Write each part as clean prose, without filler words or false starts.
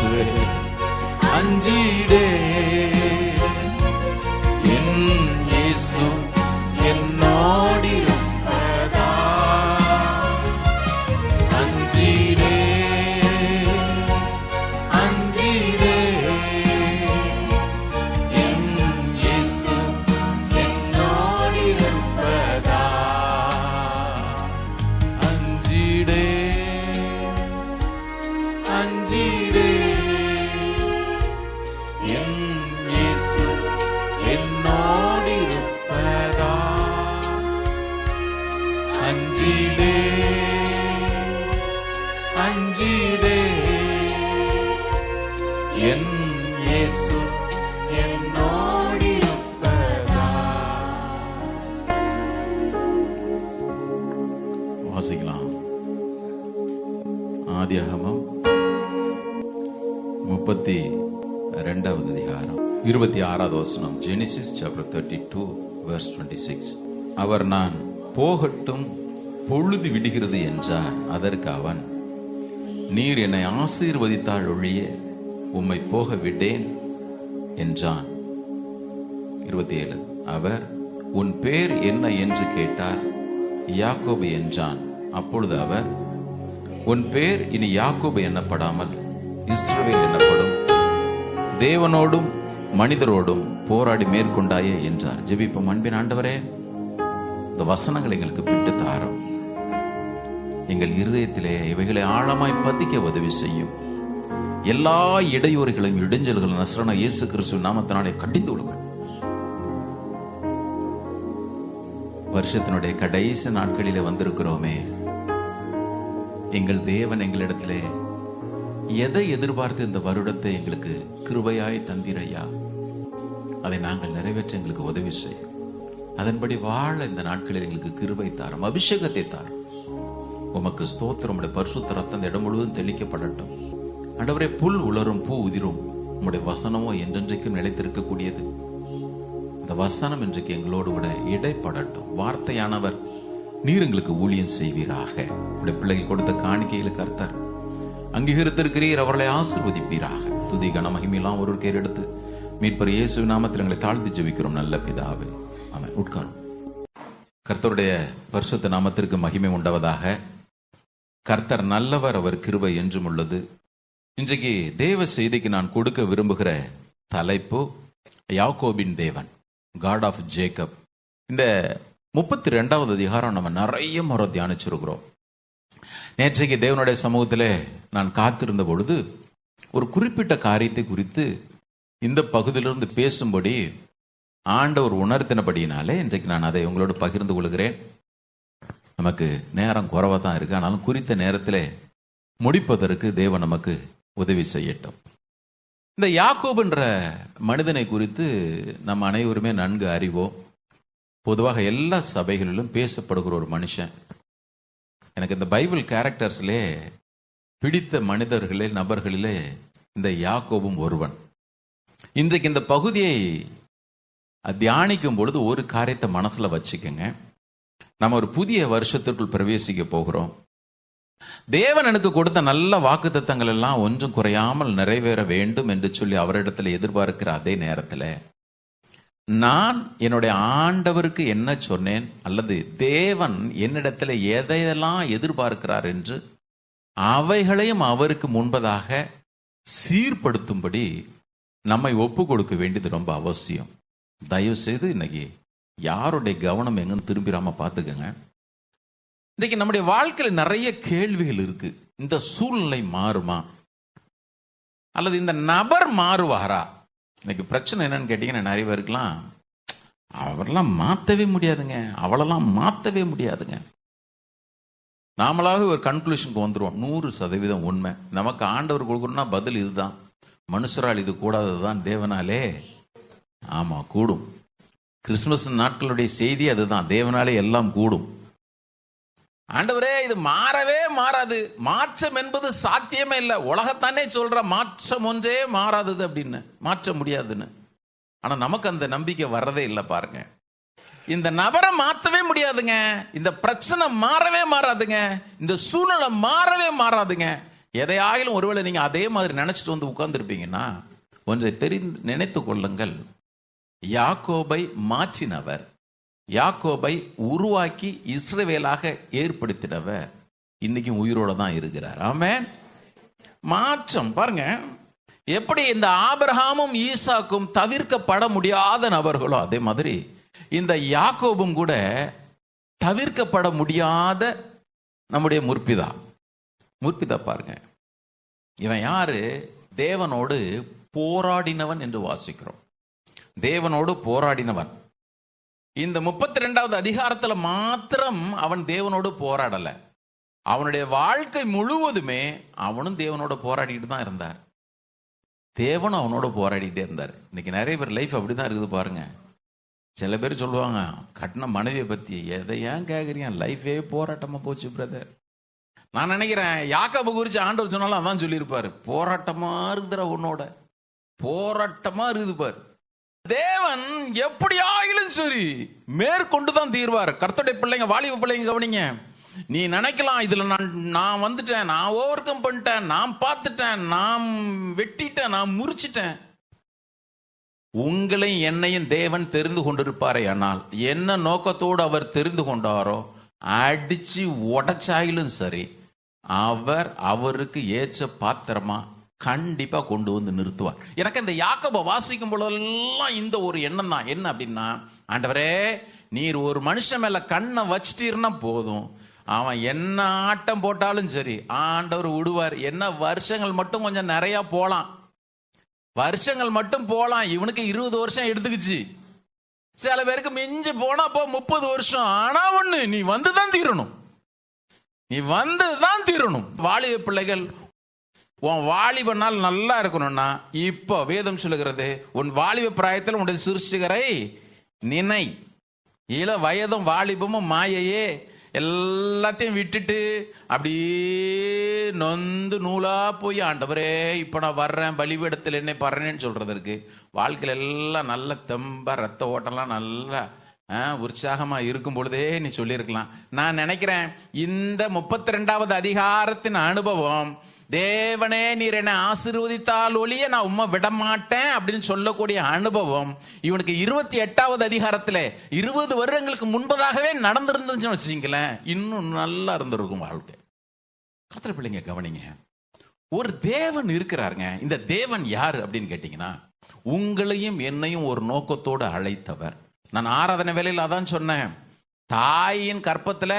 இயேசுவே அஞ்சிடே, என் இயேசு என்னோடிருப்பதா. அஞ்சிடே அஞ்சிடே, என் இயேசு என்னோடிருப்பதா. அஞ்சிடே அஞ்சிடே, என் இயேசு என்னோடிருப்பதா. அஞ்சிடே அஞ்சிடே, என் இயேசு என்னோடிருப்பதா. வாசிக்கலாம். ஆதியாகமம் 32வது அதிகாரம் 26வது வசனம். Genesis chapter 32 verse 26. அவர் நான் போகட்டும் பொழுது விடுகிறது என்றார். அதற்கு அவன், நீர் என்னை ஆசீர்வதித்தால் ஒழிய உம்மை போக விடேன் என்றான். 27. அவர், உன் பேர் என்ன என்று கேட்டார். யாக்கோபு என்றான். அப்பொழுது அவர், உன் பேர் இனி யாக்கோபு எண்ணப்படாமல் இஸ்ரவேல் என்னப்படும். தேவனோடும் மனிதரோடும் போராடி மேற்கொண்டாயே என்றார். ஜெபிப்போம். அன்பின் ஆண்டவரே, இந்த வசனங்கள் எங்களுக்கு பிட்டு தாரும். எங்கள் இருதயத்திலே இவைகளை ஆழமாய் பதிக்க உதவி செய்யும். எல்லா இடையூறுகளையும் இடைஞ்சல்களும் நசரேயனான இயேசு கிறிஸ்துவின் நாமத்தினாலே கடிந்து விடுங்கள். வருஷத்தினுடைய கடைசி நாட்களிலே வந்திருக்கிறோமே, எங்கள் தேவன் எங்களிடத்திலே எதை எதிர்பார்த்து இந்த வருடத்தை எங்களுக்கு கிருபையாய் தந்தீரையா, அதை நாங்கள் நிறைவேற்ற எங்களுக்கு உதவி செய்யும். அதன்படி வாழ இந்த நாட்களில் எங்களுக்கு கிருபை தாரும், அபிஷேகத்தை தாரும். உமக்கு ஸ்தோத்திரம். உம்முடைய பரிசுத்த ரத்தம் இடம் முழுவதும் தெளிக்கப்படட்டும். ஆண்டவரே, புல் உலரும் பூ உதிரும், உம்முடைய வசனமோ என்றென்றைக்கும் நிலைத்திருக்கக்கூடியது. இந்த வசனம் இன்றைக்கு எங்களோடு கூட இடைப்படட்டும். வார்த்தையானவர் நீர் எங்களுக்கு ஊழியம் செய்வீராக. உடைய பிள்ளைகள் கொடுத்த காணிக்கைகளை கர்த்தர் அங்கீகரித்திருக்கிறீர், அவர்களை ஆசீர்வதிப்பீராக. துதி கன மகிமையெல்லாம் ஒரு கேர் எடுத்து மீட்பர் இயேசு நாமத்தில் எங்களை தாழ்த்தி ஜெபிக்கிறோம் நல்ல பிதாவே, ஆமென். உட்காரும். கர்த்தருடைய பரிசுத்த நாமத்திற்கு மகிமை உண்டாவதாக. கர்த்தர் நல்லவர், அவர் கிருபை என்றும் உள்ளது. இன்றைக்கு தேவ செய்திக்கு நான் கொடுக்க விரும்புகிற தலைப்பு யாக்கோபின் தேவன், காட் ஆஃப் ஜேக்கப். இந்த 32வது அதிகாரம் நம்ம நிறைய முறை தியானிச்சிருக்கிறோம். நேற்றைக்கு தேவனுடைய சமூகத்திலே நான் காத்திருந்த பொழுது ஒரு குறிப்பிட்ட காரியத்தை குறித்து இந்த பகுதியிலிருந்து பேசும்படி ஆண்டவர் உணர்த்தினபடியினாலே இன்றைக்கு நான் அதை உங்களோடு பகிர்ந்து கொள்கிறேன். நமக்கு நேரம் குறைவாக தான் இருக்கு, ஆனாலும் குறித்த நேரத்தில் முடிப்பதற்கு தேவன் நமக்கு உதவி செய்யட்டும். இந்த யாக்கோபுன்ற மனிதனை குறித்து நம்ம அனைவருமே நன்கு அறிவோம். பொதுவாக எல்லா சபைகளிலும் பேசப்படுகிற ஒரு மனுஷன். எனக்கு இந்த பைபிள் கேரக்டர்ஸ்லே பிடித்த மனிதர்களே, நபர்களிலே இந்த யாக்கோபும் ஒருவன். இன்றைக்கு இந்த பகுதியை தியானிக்கும் பொழுது ஒரு காரியத்தை மனசுல வச்சுக்கோங்க. நம்ம ஒரு புதிய வருஷத்திற்குள் பிரவேசிக்க போகிறோம். தேவன் எனக்கு கொடுத்த நல்ல வாக்குத்தத்தங்கள் எல்லாம் ஒன்றும் குறையாமல் நிறைவேற வேண்டும் என்று சொல்லி அவரிடத்தில் எதிர்பார்க்கிற அதே நேரத்தில் நான் என்னுடைய ஆண்டவருக்கு என்ன சொன்னேன், அல்லது தேவன் என்னிடத்தில் எதையெல்லாம் எதிர்பார்க்கிறார் என்று அவைகளையும் அவருக்கு முன்பதாக சீர்படுத்தும்படி நம்மை ஒப்பு கொடுக்க வேண்டியது ரொம்ப அவசியம். தயவு செய்து இன்னைக்கு யாருடைய கவனம் எங்கன்னு திரும்பிடாம பார்த்துக்கங்க. இன்னைக்கு நம்முடைய வாழ்க்கையில் நிறைய கேள்விகள் இருக்கு. இந்த சூழ்நிலை மாறுமா, அல்லது இந்த நபர் மாறுவாரா? இன்னைக்கு பிரச்சனை என்னன்னு கேட்டீங்கன்னா, நிறைய பேருக்குலாம் அவரெல்லாம் மாற்றவே முடியாதுங்க, அவளெல்லாம் மாற்றவே முடியாதுங்க. நாமளாக ஒரு கன்க்ளூஷனுக்கு வந்துடுவோம். 100% உண்மை. நமக்கு ஆண்டவர் கொடுக்கணும்னா பதில் இதுதான். மனுஷரால் இது கூடாததுதான், தேவனாலே ஆமா கூடும். கிறிஸ்துமஸ் நாட்களுடைய செய்தி அதுதான், தேவனாலே எல்லாம் கூடும். ஆண்டவரே இது மாறவே மாறாது, மாற்றம் என்பது சாத்தியமே இல்லை. உலகத்தானே சொல்ற மாற்றம் ஒன்றே மாறாதது அப்படின்னு, மாற்ற முடியாதுன்னு. ஆனா நமக்கு அந்த நம்பிக்கை வர்றதே இல்லை. பாருங்க, இந்த நபரை மாற்றவே முடியாதுங்க, இந்த பிரச்சனை மாறவே மாறாதுங்க, இந்த சூழ்நிலை மாறவே மாறாதுங்க. எதையாயிலும் ஒருவேளை நீங்க அதே மாதிரி நினைச்சிட்டு வந்து உட்கார்ந்துருப்பீங்கன்னா ஒன்றை நினைத்து கொள்ளுங்கள், யாக்கோபை மாற்றினவர், யாக்கோபை உருவாக்கி இஸ்ரவேலாக ஏற்படுத்தினவர் இன்னைக்கும் உயிரோட தான் இருக்கிறார். ஆமென். மாற்றம் பாருங்க, எப்படி இந்த ஆபிரகாமும் ஈசாக்கும் தவிர்க்கப்பட முடியாத நபர்களோ அதே மாதிரி இந்த யாக்கோபும் கூட தவிர்க்கப்பட முடியாத நம்முடைய முற்பிதா பாருங்க. இவன் யாரு? தேவனோடு போராடினவன் என்று வாசிக்கிறோம். தேவனோடு போராடினவன். இந்த 32வது அதிகாரத்துல மாத்திரம் அவன் தேவனோடு போராடல, அவனுடைய வாழ்க்கை முழுவதுமே அவனும் தேவனோட போராடிட்டு தான் இருந்தார். தேவனும் அவனோட போராடிட்டே இருந்தார். இன்னைக்கு நிறைய பேர் லைஃப் அப்படிதான் இருக்குது பாருங்க. சில பேர் சொல்லுவாங்க, கட்டின மனைவியை பத்தி, எதை ஏன் கேட்குறீங்க, லைஃபே போராட்டமா போச்சு பிரதர். நான் நினைக்கிறேன் யாக்கோபு குறித்து ஆண்டவர் சொன்னாலும் அதான் சொல்லியிருப்பாரு, போராட்டமா இருக்குற உன்னோட, போராட்டமா இருக்குது பாரு. தேவன் எப்படி ஆயிலும் சரி மேற்கொண்டு தான் தீர்வார். கர்த்தருடைய பிள்ளைங்க, வாலிப பிள்ளைங்க கவனிங்க. நீ நினைக்கலாம் இதுல நான் வந்துட்டேன், நான் ஓவர் கம் பண்ணிட்டேன், நான் பார்த்துட்டேன், நான் வெட்டிட்டேன், நான் முறிச்சிட்டேன். உங்களை என்னையும் தேவன் தெரிந்து கொண்டிருப்பாரே, ஆனால் என்ன நோக்கத்தோடு அவர் தெரிந்து கொண்டாரோ அடிச்சு உடைச்சாயிலும் சரி அவருக்கு ஏற்ற பாத்திரமா கண்டிப்பா கொண்டு வந்து நிறுத்துவார். எனக்கு இந்த யாக்கோபை வாசிக்கும் போதெல்லாம் இந்த ஒரு எண்ணம் தான். என்ன அப்படின்னா, ஆண்டவரே நீர் ஒரு மனுஷன் மேல கண்ணை வச்சிட்டீர்னா போதும், அவன் என்ன ஆட்டம் போட்டாலும் சரி ஆண்டவர் விடுவார். என்ன வருஷங்கள் மட்டும் கொஞ்சம் நிறைய போலாம், வருஷங்கள் மட்டும் போலாம். இவனுக்கு 20 வருஷம் எடுத்துக்கிச்சு, சில பேருக்கு மிஞ்சி போனா போ 30 வருஷம். ஆனா ஒண்ணு, நீ வந்துதான் தீரணும், நீ வந்துதான் தீரணும். வாலிப பிள்ளைகள், உன் வாலிப நாள் நல்லா இருக்கணும்னா இப்போ வேதம் சொல்லுகிறது, உன் வாலிப பிராயத்தில் உன்னுடைய சிருஷ்டிகரை நினை. இள வயதும் வாலிபமும் மாயையே, எல்லாத்தையும் விட்டுட்டு அப்படியே நொந்து நூலா போய் ஆண்டவரே இப்போ நான் வர்றேன், பலிபீடத்தில் என்னை பறனேன்னு சொல்றதற்கு வாழ்க்கையில் எல்லாம் நல்ல தெம்பா ரத்த ஓட்டம்லாம் நல்லா உற்சாகமா இருக்கும் பொழுதே நீ சொல்லியிருக்கலாம். நான் நினைக்கிறேன் இந்த 32வது அதிகாரத்தின் அனுபவம், தேவனே நீர் என்னை ஆசீர்வதித்தால் ஒழிய நான் உம்மை விடமாட்டேன் அப்படின்னு சொல்லக்கூடிய அனுபவம் இவனுக்கு 28வது அதிகாரத்துல 20 வருடங்களுக்கு முன்பதாகவே நடந்திருந்துச்சுன்னு வச்சுங்களேன், இன்னும் நல்லா இருந்திருக்கும் வாழ்க்கை. கர்த்தர் பிள்ளைங்க கவனிங்க, ஒரு தேவன் இருக்கிறாருங்க. இந்த தேவன் யாரு அப்படின்னு கேட்டீங்கன்னா, உங்களையும் என்னையும் ஒரு நோக்கத்தோடு அழைத்தவர். நான் ஆராதனை வேலையில் அதான் சொன்னேன், தாயின் கற்பத்துல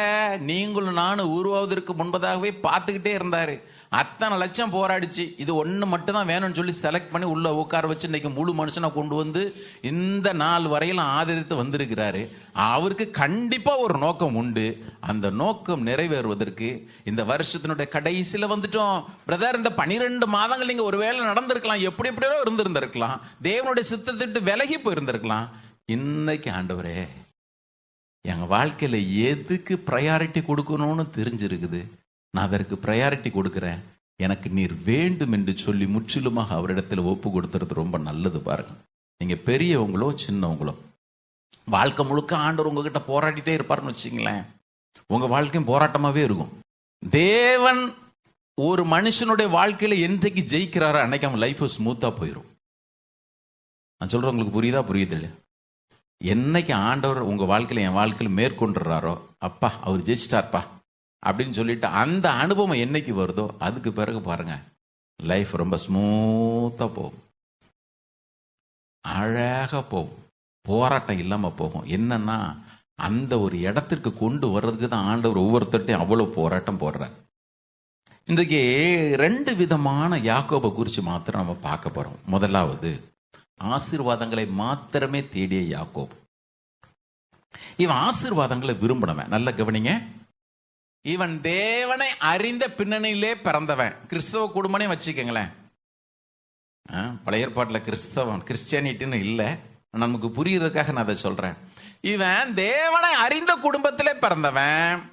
நீங்களும் நானும் உருவாவதற்கு முன்பதாகவே பார்த்துக்கிட்டே இருந்தாரு. அத்தனை லட்சம் போராடிச்சு, இது ஒன்று மட்டும் தான் வேணும்னு சொல்லி செலக்ட் பண்ணி உள்ள உட்கார வச்சு இன்னைக்கு முழு மனுஷனை கொண்டு வந்து இந்த நாள் வரையிலும் ஆதரித்து வந்திருக்கிறாரு. அவருக்கு கண்டிப்பா ஒரு நோக்கம் உண்டு. அந்த நோக்கம் நிறைவேறுவதற்கு இந்த வருஷத்தினுடைய கடைசியில வந்துட்டோம் பிரதர். இந்த 12 மாதங்கள் நீங்க ஒருவேளை நடந்திருக்கலாம், எப்படி எப்படியோ இருந்திருந்திருக்கலாம், தேவனுடைய சித்தத்திட்டு விலகி போயிருந்திருக்கலாம். இன்னைக்கு ஆண்டவரே எங்க வாழ்க்கையில எதுக்கு ப்ரையாரிட்டி கொடுக்கணும்னு தெரிஞ்சிருக்குது, நான் அதற்கு ப்ரையாரிட்டி கொடுக்கிறேன், எனக்கு நீர் வேண்டும் என்று சொல்லி முற்றிலுமாக அவரிடத்துல ஒப்பு கொடுத்துறது ரொம்ப நல்லது. பாருங்க, நீங்க பெரியவங்களோ சின்னவங்களோ வாழ்க்கை முழுக்க ஆண்டவர் உங்ககிட்ட போராடிட்டே இருப்பாருன்னு வச்சுங்களேன், உங்க வாழ்க்கையும் போராட்டமாவே இருக்கும். தேவன் ஒரு மனுஷனுடைய வாழ்க்கையில என்றைக்கு ஜெயிக்கிறாரோ அன்னைக்கு அவன் லைஃப் ஸ்மூத்தா போயிடும். நான் சொல்றேன், உங்களுக்கு புரியுதா? புரியுது இல்லையா? என்னைக்கு ஆண்டவர் உங்க வாழ்க்கையில என் வாழ்க்கையில மேற்கொண்டுறாரோ, அப்பா அவர் ஜெயிச்சிட்டார்ப்பா அப்படின்னு சொல்லிட்டு அந்த அனுபவம் என்னைக்கு வருதோ அதுக்கு பிறகு பாருங்க லைஃப் ரொம்ப ஸ்மூத்தா போகும், அழகா போகும், போராட்டம் இல்லாம போகும். என்னன்னா அந்த ஒரு இடத்திற்கு கொண்டு வர்றதுக்கு தான் ஆண்டவர் ஒவ்வொருத்தட்டையும் அவ்வளவு போராட்டம் போடுறார். இன்றைக்கு 2 விதமான யாக்கோபை குறித்து மாத்திரம் நம்ம பார்க்க போறோம். முதலாவது, ஆசீர்வாதங்களை மாத்திரமே தேடிய யாக்கோபு. இவன் ஆசீர்வாதங்களை விரும்பினவன். நல்ல கவனிங்க, இவன் தேவனை அறிந்த பின்னணியிலே பிறந்தவன். கிறிஸ்தவ குடும்பமே வச்சுக்கங்களேன். பழைய ஏற்பாட்டில் கிறிஸ்டியானிட்டின்னு இல்லை, நமக்கு புரியுறதுக்காக நான் அதை சொல்றேன். இவன் தேவனை அறிந்த குடும்பத்திலே பிறந்தவன்,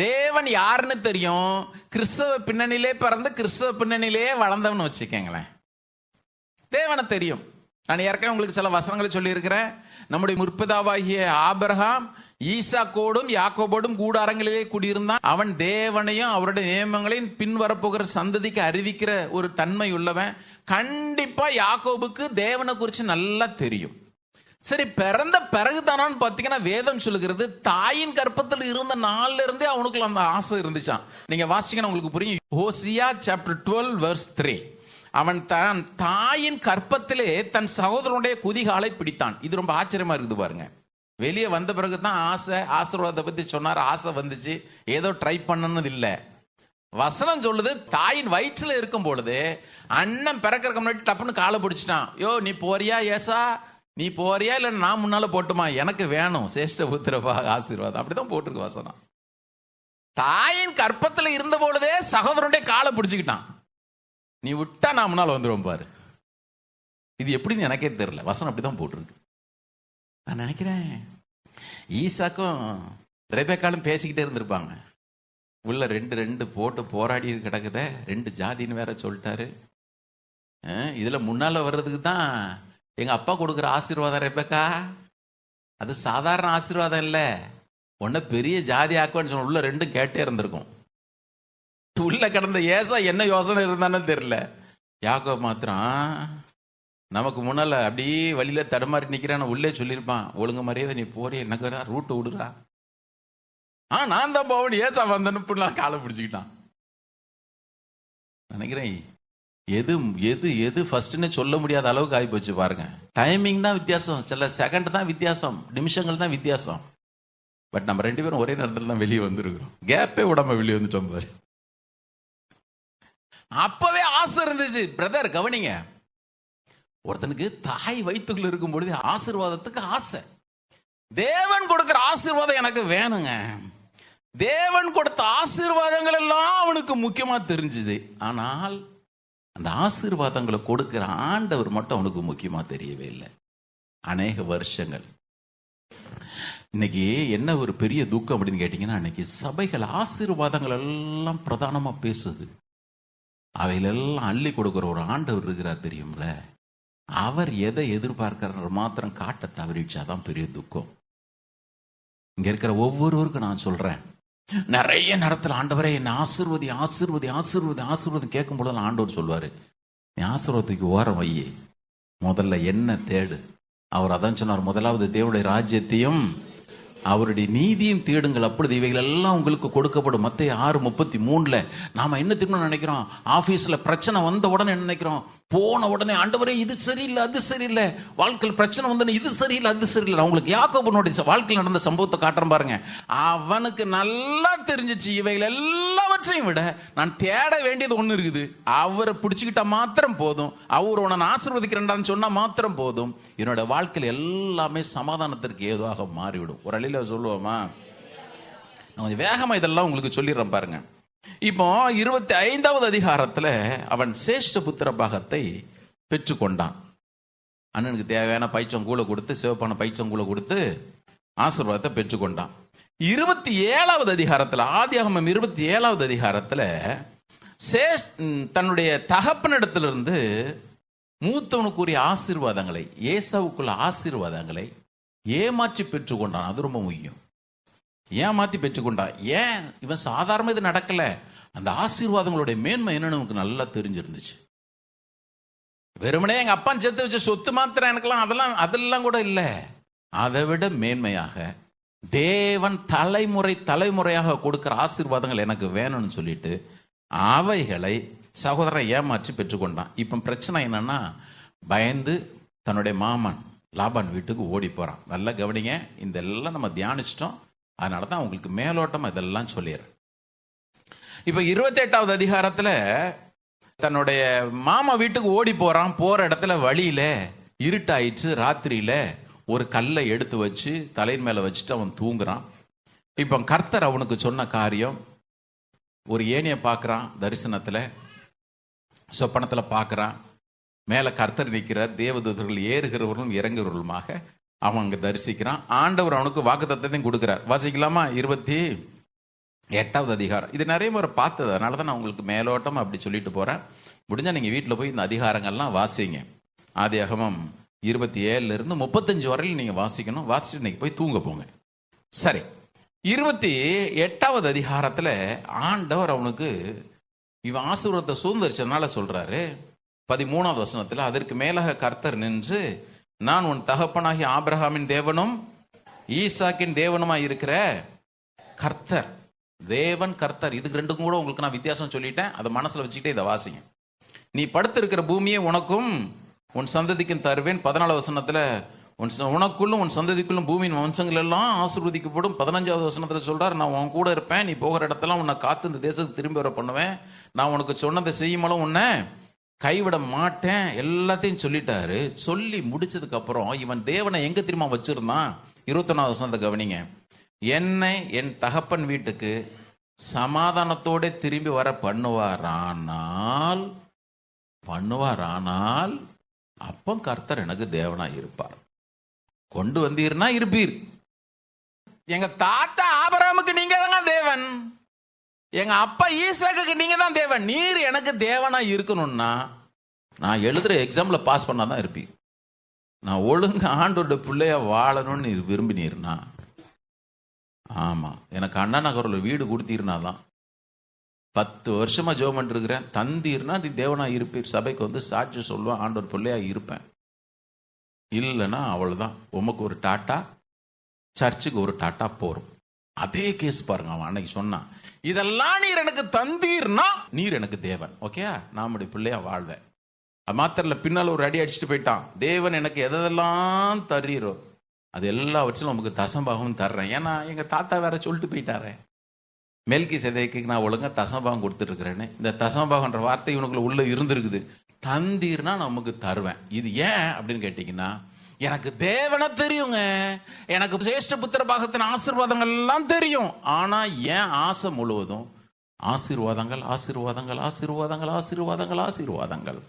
தேவன் யாருன்னு தெரியும், கிறிஸ்தவ பின்னணியிலே பிறந்து கிறிஸ்தவ பின்னணியிலே வளர்ந்தவன் வச்சுக்கங்களேன். தேவனை தெரியும். நான் ஏற்கனவே உங்களுக்கு சில வசனங்களை சொல்லியிருக்கிறேன். நம்முடைய முற்பிதாவாகிய ஆபிரகாம் ஈசாக்கோடும் யாக்கோபோடும் கூடாரங்களிலே குடியிருந்தான். அவன் தேவனையும் அவருடைய நியமங்களையும் பின்வரப்போகிற சந்ததிக்கு அறிவிக்கிற ஒரு தன்மை உள்ளவன். கண்டிப்பா யாக்கோபுக்கு தேவனை குறித்து நல்லா தெரியும். சரி, பிறந்த பிறகுதானான்னு பார்த்தீங்கன்னா வேதம் சொல்லுகிறது, தாயின் கர்ப்பத்தில் இருந்த நாள்ல இருந்தே அவனுக்குள்ள அந்த ஆசை இருந்துச்சான். நீங்க வாசிங்கன்னா உங்களுக்கு புரியும். Hosea chapter 12 verse 3. அவன் தன் தாயின் கற்பத்திலே தன் சகோதரனுடைய குதிகாலை பிடித்தான். இது ரொம்ப ஆச்சரியமா இருக்குது பாருங்க. வெளியே வந்த பிறகுதான் ஆசீர்வாதத்தை பத்தி சொன்னார். ஆசை வந்துச்சு, ஏதோ ட்ரை பண்ணணும் இல்லை. வசனம் சொல்லுது, தாயின் வயிற்றுல இருக்கும் பொழுது அண்ணன் பிறக்கிறதுக்கு முன்னாடி டப்புன்னு காலை பிடிச்சிட்டான். யோ, நீ போறியா ஏசா, நீ போறியா இல்லை நான் முன்னால போட்டுமா, எனக்கு வேணும் சேஷ்ட புத்திரபா ஆசீர்வாதம். அப்படிதான் போட்டிருக்கு வசனம். தாயின் கற்பத்துல இருந்த பொழுதே சகோதரனுடைய காலை பிடிச்சுக்கிட்டான். நீ விட்டா நான் முன்னால வந்துடுவோம் பாரு. இது எப்படின்னு எனக்கே தெரியல, வசனம் அப்படிதான் போட்டிருக்கு. நான் நினைக்கிறேன் ஈசாக்கும் ரெபெக்காலும் பேசிக்கிட்டே இருந்திருப்பாங்க. உள்ள ரெண்டு போட்டு போராடி கிடக்குத, 2 ஜாதின்னு வேற சொல்லிட்டாரு. இதுல முன்னால வர்றதுக்கு தான் எங்க அப்பா கொடுக்குற ஆசீர்வாதம் ரெபெக்கா. அது சாதாரண ஆசீர்வாதம் இல்ல, உன்ன பெரிய ஜாதி ஆக்குவான்னு சொன்ன. உள்ள 2 கேட்டே இருந்திருக்கும். உள்ள கிடந்த ஏசா என்ன யோசனை இருந்தான்னு தெரியல. யாக்கோபு மாத்திரம் நமக்கு முன்னால அப்படியே வழியில தடுமாறி நிக்கிறான். உள்ளே சொல்லியிருப்பான், ஒழுங்கு மரியாதை நீ போறிய, எனக்கு ரூட்டு விடுறா. நான் தான் போவன், ஏசா வந்தனுப்புனா காலை பிடிச்சுக்கிட்டான். நினைக்கிறேன் எது எது எது ஃபர்ஸ்ட்னு சொல்ல முடியாத அளவுக்கு ஆகி போச்சு பாருங்க. டைமிங் தான் வித்தியாசம், சில செகண்ட் தான் வித்தியாசம், நிமிஷங்கள் தான் வித்தியாசம். பட் நம்ம 2 பேரும் ஒரே நேரத்தில் தான் வெளியே வந்திருக்கிறோம். கேப்பே விடாம வெளியே வந்துட்டோம் பாரு. அப்பவே ஆசை இருந்துச்சு. பிரதர் கவனிங்க, ஒருத்தனுக்கு தாய் வயிற்றுக்குள்ள இருக்கும் பொழுது ஆசீர்வாதத்துக்கு ஆசை. தேவன் கொடுக்கிற ஆசீர்வாதம் எனக்கு வேணுங்க. தேவன் கொடுத்த ஆசீர்வாதங்கள் எல்லாம் அவனுக்கு முக்கியமா தெரிஞ்சுது. ஆனால் அந்த ஆசீர்வாதங்களை கொடுக்கிற ஆண்டவர் மட்டும் அவனுக்கு முக்கியமா தெரியவே இல்லை. அநேக வருஷங்கள். இன்னைக்கு என்ன ஒரு பெரிய துக்கம் அப்படின்னு கேட்டீங்கன்னா, இன்னைக்கு சபைகள் ஆசீர்வாதங்கள் எல்லாம் பிரதானமா பேசுது. அவையிலெல்லாம் அள்ளி கொடுக்கிற ஒரு ஆண்டவர் இருக்கிறார் தெரியும்ல. அவர் எதை எதிர்பார்க்கிறார் மாத்திரம் காட்ட தவறிச்சாதான் பெரிய துக்கம். இங்க இருக்கிற ஒவ்வொருவருக்கும் நான் சொல்றேன், நிறைய நேரத்தில் ஆண்டவரே என்ன ஆசீர்வதி ஆசீர்வதி ஆசீர்வதி ஆசீர்வாதம் கேட்கும் பொழுது ஆண்டவர் சொல்வாரு, நீ ஆசீர்வாதத்துக்கு ஓரம் வையே, முதல்ல என்ன தேடு. அவர் அதான் சொன்னார், முதலாவது தேவனுடைய ராஜ்யத்தையும் அவருடைய நீதியும் தேடுங்கள், அப்பொழுது இவைகள் எல்லாம் உங்களுக்கு கொடுக்கப்படும். மத்தேயு 6:33. நாம என்ன திரும்ப நினைக்கிறோம், ஆபீஸ்ல பிரச்சனை வந்த உடனே என்ன நினைக்கிறோம், போன உடனே ஆண்டவரே இது சரியில்லை அது சரியில்லை, வாழ்க்கையில் பிரச்சனை வந்தோடனே இது சரியில்லை அது சரியில்லை. அவங்களுக்கு யாக்கோபுனுடைய வாழ்க்கையில் நடந்த சம்பவத்தை காட்டுறேன் பாருங்க. அவனுக்கு நல்லா தெரிஞ்சிச்சு, இவைகள் எல்லாவற்றையும் விட நான் தேட வேண்டியது ஒண்ணு இருக்குது. அவரை பிடிச்சுக்கிட்டா மாத்திரம் போதும், அவர் உன்னை ஆசீர்வதிக்கிறேன்டான்னு சொன்னா மாத்திரம் போதும், என்னோட வாழ்க்கையில் எல்லாமே சமாதானத்திற்கு ஏதுவாக மாறிவிடும். ஒரு அழில சொல்லுவோமா, கொஞ்சம் வேகமா இதெல்லாம் உங்களுக்கு சொல்லிடுறேன் பாருங்க. இப்போ 25வது அதிகாரத்துல அவன் சேஷ்ட புத்திர பாகத்தை பெற்றுக்கொண்டான். அண்ணனுக்கு தேவையான பைச்சங்கூலை கொடுத்து, சிவப்பான பைச்சங்கூலை கொடுத்து ஆசீர்வாதத்தை பெற்றுக்கொண்டான். 27வது அதிகாரத்துல, ஆதியாகமம் 27வது அதிகாரத்துல தன்னுடைய தகப்பனிடத்திலிருந்து மூத்தவனுக்குரிய ஆசீர்வாதங்களை, ஏசாவுக்குள்ள ஆசீர்வாதங்களை ஏமாற்றி பெற்றுக்கொண்டான். அது ரொம்ப முக்கியம். ஏமாத்தி பெற்றுக்கொண்டான். ஏன்? இவன் சாதாரண இது நடக்கல, அந்த ஆசீர்வாதங்களுடைய மேன்மை என்னன்னு நமக்கு நல்லா தெரிஞ்சிருந்துச்சு. வெறுமனே எங்க அப்பா சேர்த்து வச்ச சொத்து மாத்திரம் எனக்கெல்லாம் அதெல்லாம் கூட இல்லை. அதை விட மேன்மையாக தேவன் தலைமுறையாக கொடுக்கிற ஆசீர்வாதங்கள் எனக்கு வேணும்னு சொல்லிட்டு அவைகளை சகோதரன் ஏமாற்றி பெற்றுக்கொண்டான். இப்ப பிரச்சனை என்னன்னா, பயந்து தன்னுடைய மாமன் லாபான் வீட்டுக்கு ஓடி போறான். நல்லா கவனிங்க, இந்த எல்லாம் நம்ம தியானிச்சிட்டோம், அதனாலதான் உங்களுக்கு மேலோட்டம் இதெல்லாம் சொல்லிடுறேன். இப்ப 28வது அதிகாரத்துல தன்னுடைய மாமா வீட்டுக்கு ஓடி போறான். போற இடத்துல வழியில இருட்டாயிடுச்சு. ராத்திரியில ஒரு கல்லை எடுத்து வச்சு தலையின் மேல வச்சுட்டு அவன் தூங்குறான். இப்ப கர்த்தர் அவனுக்கு சொன்ன காரியம், ஒரு ஏணியை பார்க்கறான், தரிசனத்துல சொப்பனத்துல பார்க்கறான். மேல கர்த்தர் நிற்கிறார், தேவதூதர்கள் ஏறுகிறவர்களும் இறங்குகிறவர்களுமாக அவன் அங்க தரிசிக்கிறான். ஆண்டவர் அவனுக்கு வாக்குத்தத்தத்தையும் கொடுக்கிறார். வாசிக்கலாமா? 28வது அதிகாரம். இது நிறைய முறை பார்த்தது, அதனாலதான் நான் உங்களுக்கு மேலோட்டம் அப்படி சொல்லிட்டு போறேன். முடிஞ்சா நீங்க வீட்டுல போய் இந்த அதிகாரங்கள்லாம் வாசிங்க. ஆதியாகமம் 27 இருந்து 35 வரையில் நீங்க வாசிக்கணும். வாசிச்சுட்டு இன்னைக்கு போய் தூங்க போங்க. சரி, 28வது அதிகாரத்துல ஆண்டவர் அவனுக்கு இவன் ஆசீர்வாதத்தை சுதந்திரிச்சதுனால சொல்றாரு. 13வது வசனத்துல, அதற்கு மேலாக கர்த்தர் நின்று, நான் உன் தகப்பனாகிய ஆபிரகாமின் தேவனும் ஈசாக்கின் தேவனுமா இருக்கிற கர்த்தர். தேவன் கர்த்தர், இதுக்கு ரெண்டுக்கும் கூட உங்களுக்கு நான் வித்தியாசம் சொல்லிட்டேன். அதை மனசுல வச்சுக்கிட்டே இதை வாசிங்க. நீ படுத்திருக்கிற பூமியை உனக்கும் உன் சந்ததிக்கும் தருவேன். 14வது வசனத்துல, உனக்குள்ளும் உன் சந்ததிக்குள்ளும் பூமியின் வம்சங்கள் எல்லாம் ஆசீர்வதிக்கப்படும். 15வது வசனத்துல சொல்றார், நான் உன் கூட இருப்பேன், நீ போகிற இடத்துல உன்னை காத்து இந்த தேசத்துக்கு திரும்பி வர பண்ணுவேன், நான் உனக்கு சொன்னதை செய்யுமளவு உன்னை கைவிட மாட்டேன், எல்லாத்தையும் சொல்லிட்டாரு. சொல்லி முடிச்சதுக்கு அப்புறம் இவன் தேவனை எங்க தெரியுமா வச்சிருந்தான்? 21வது வசனத்தை கவனிங்க. என்னை என் தகப்பன் வீட்டுக்கு சமாதானத்தோட திரும்பி வர பண்ணுவாரானால் அப்போ கர்த்தர் எனக்கு தேவனா இருப்பார். கொண்டு வந்தீர்னா இருப்பீர். எங்க தாத்தா ஆபிரகாமுக்கு நீங்க தான் தேவன், எங்க அப்பா ஈசாக்குக்கு நீங்க தான் தேவன், நீர் எனக்கு தேவனா இருக்கணும்னா நான் எழுதுற எக்ஸாம்ல பாஸ் பண்ணாதான் இருப்பீர். நான் ஒழுங்கு ஆண்டோட பிள்ளைய வாழணும்னு விரும்பினீர்னா, ஆமா, எனக்கு அண்ணா நகர்ல வீடு கொடுத்தீர்னாதான் 10 வருஷமா ஜெபம் பண்ணிட்டு இருக்கிறேன், தந்தீர்னா நீ தேவனா இருப்பீர். சபைக்கு வந்து சாட்சி சொல்லுவேன், ஆண்டவர் பிள்ளையா இருப்பேன். இல்லைன்னா அவ்வளவுதான், உமக்கு ஒரு டாட்டா, சர்ச்சுக்கு ஒரு டாட்டா போறோம். அதே கேஸ் பாருங்க, அவன் அன்னைக்கு சொன்னான், இதெல்லாம் நீர் எனக்கு தந்தீர்னா நீர் எனக்கு தேவன், ஓகே, நான் பிள்ளையா வாழ்வேன். அது மாத்திரல, பின்னால் ஒரு அடி அடிச்சுட்டு போயிட்டான். தேவன் எனக்கு எதெல்லாம் தரீரோ அது எல்லா வச்சும் நமக்கு தசம்பாகம் தர்றேன். ஏன்னா எங்க தாத்தா வேற சொல்லிட்டு போயிட்டாரே, மெல்கி சேதேக்கு நான் ஒழுங்கா தசம்பாகம் கொடுத்துட்டு இருக்கிறேன்னு. இந்த தசம்பாகன்ற வார்த்தை இவனுக்குள்ள உள்ள இருந்திருக்குது. தந்தீர்னா நமக்கு தருவேன். இது ஏன் அப்படின்னு கேட்டீங்கன்னா, எனக்கு தேவனை தெரியுங்க, எனக்கு சிரேஷ்ட புத்திர பாகத்தின் ஆசீர்வாதங்கள் எல்லாம் தெரியும். ஆனா ஏன் ஆசை முழுவதும் ஆசீர்வாதங்கள் ஆசீர்வாதங்கள் ஆசீர்வாதங்கள் ஆசீர்வாதங்கள் ஆசீர்வாதங்கள்.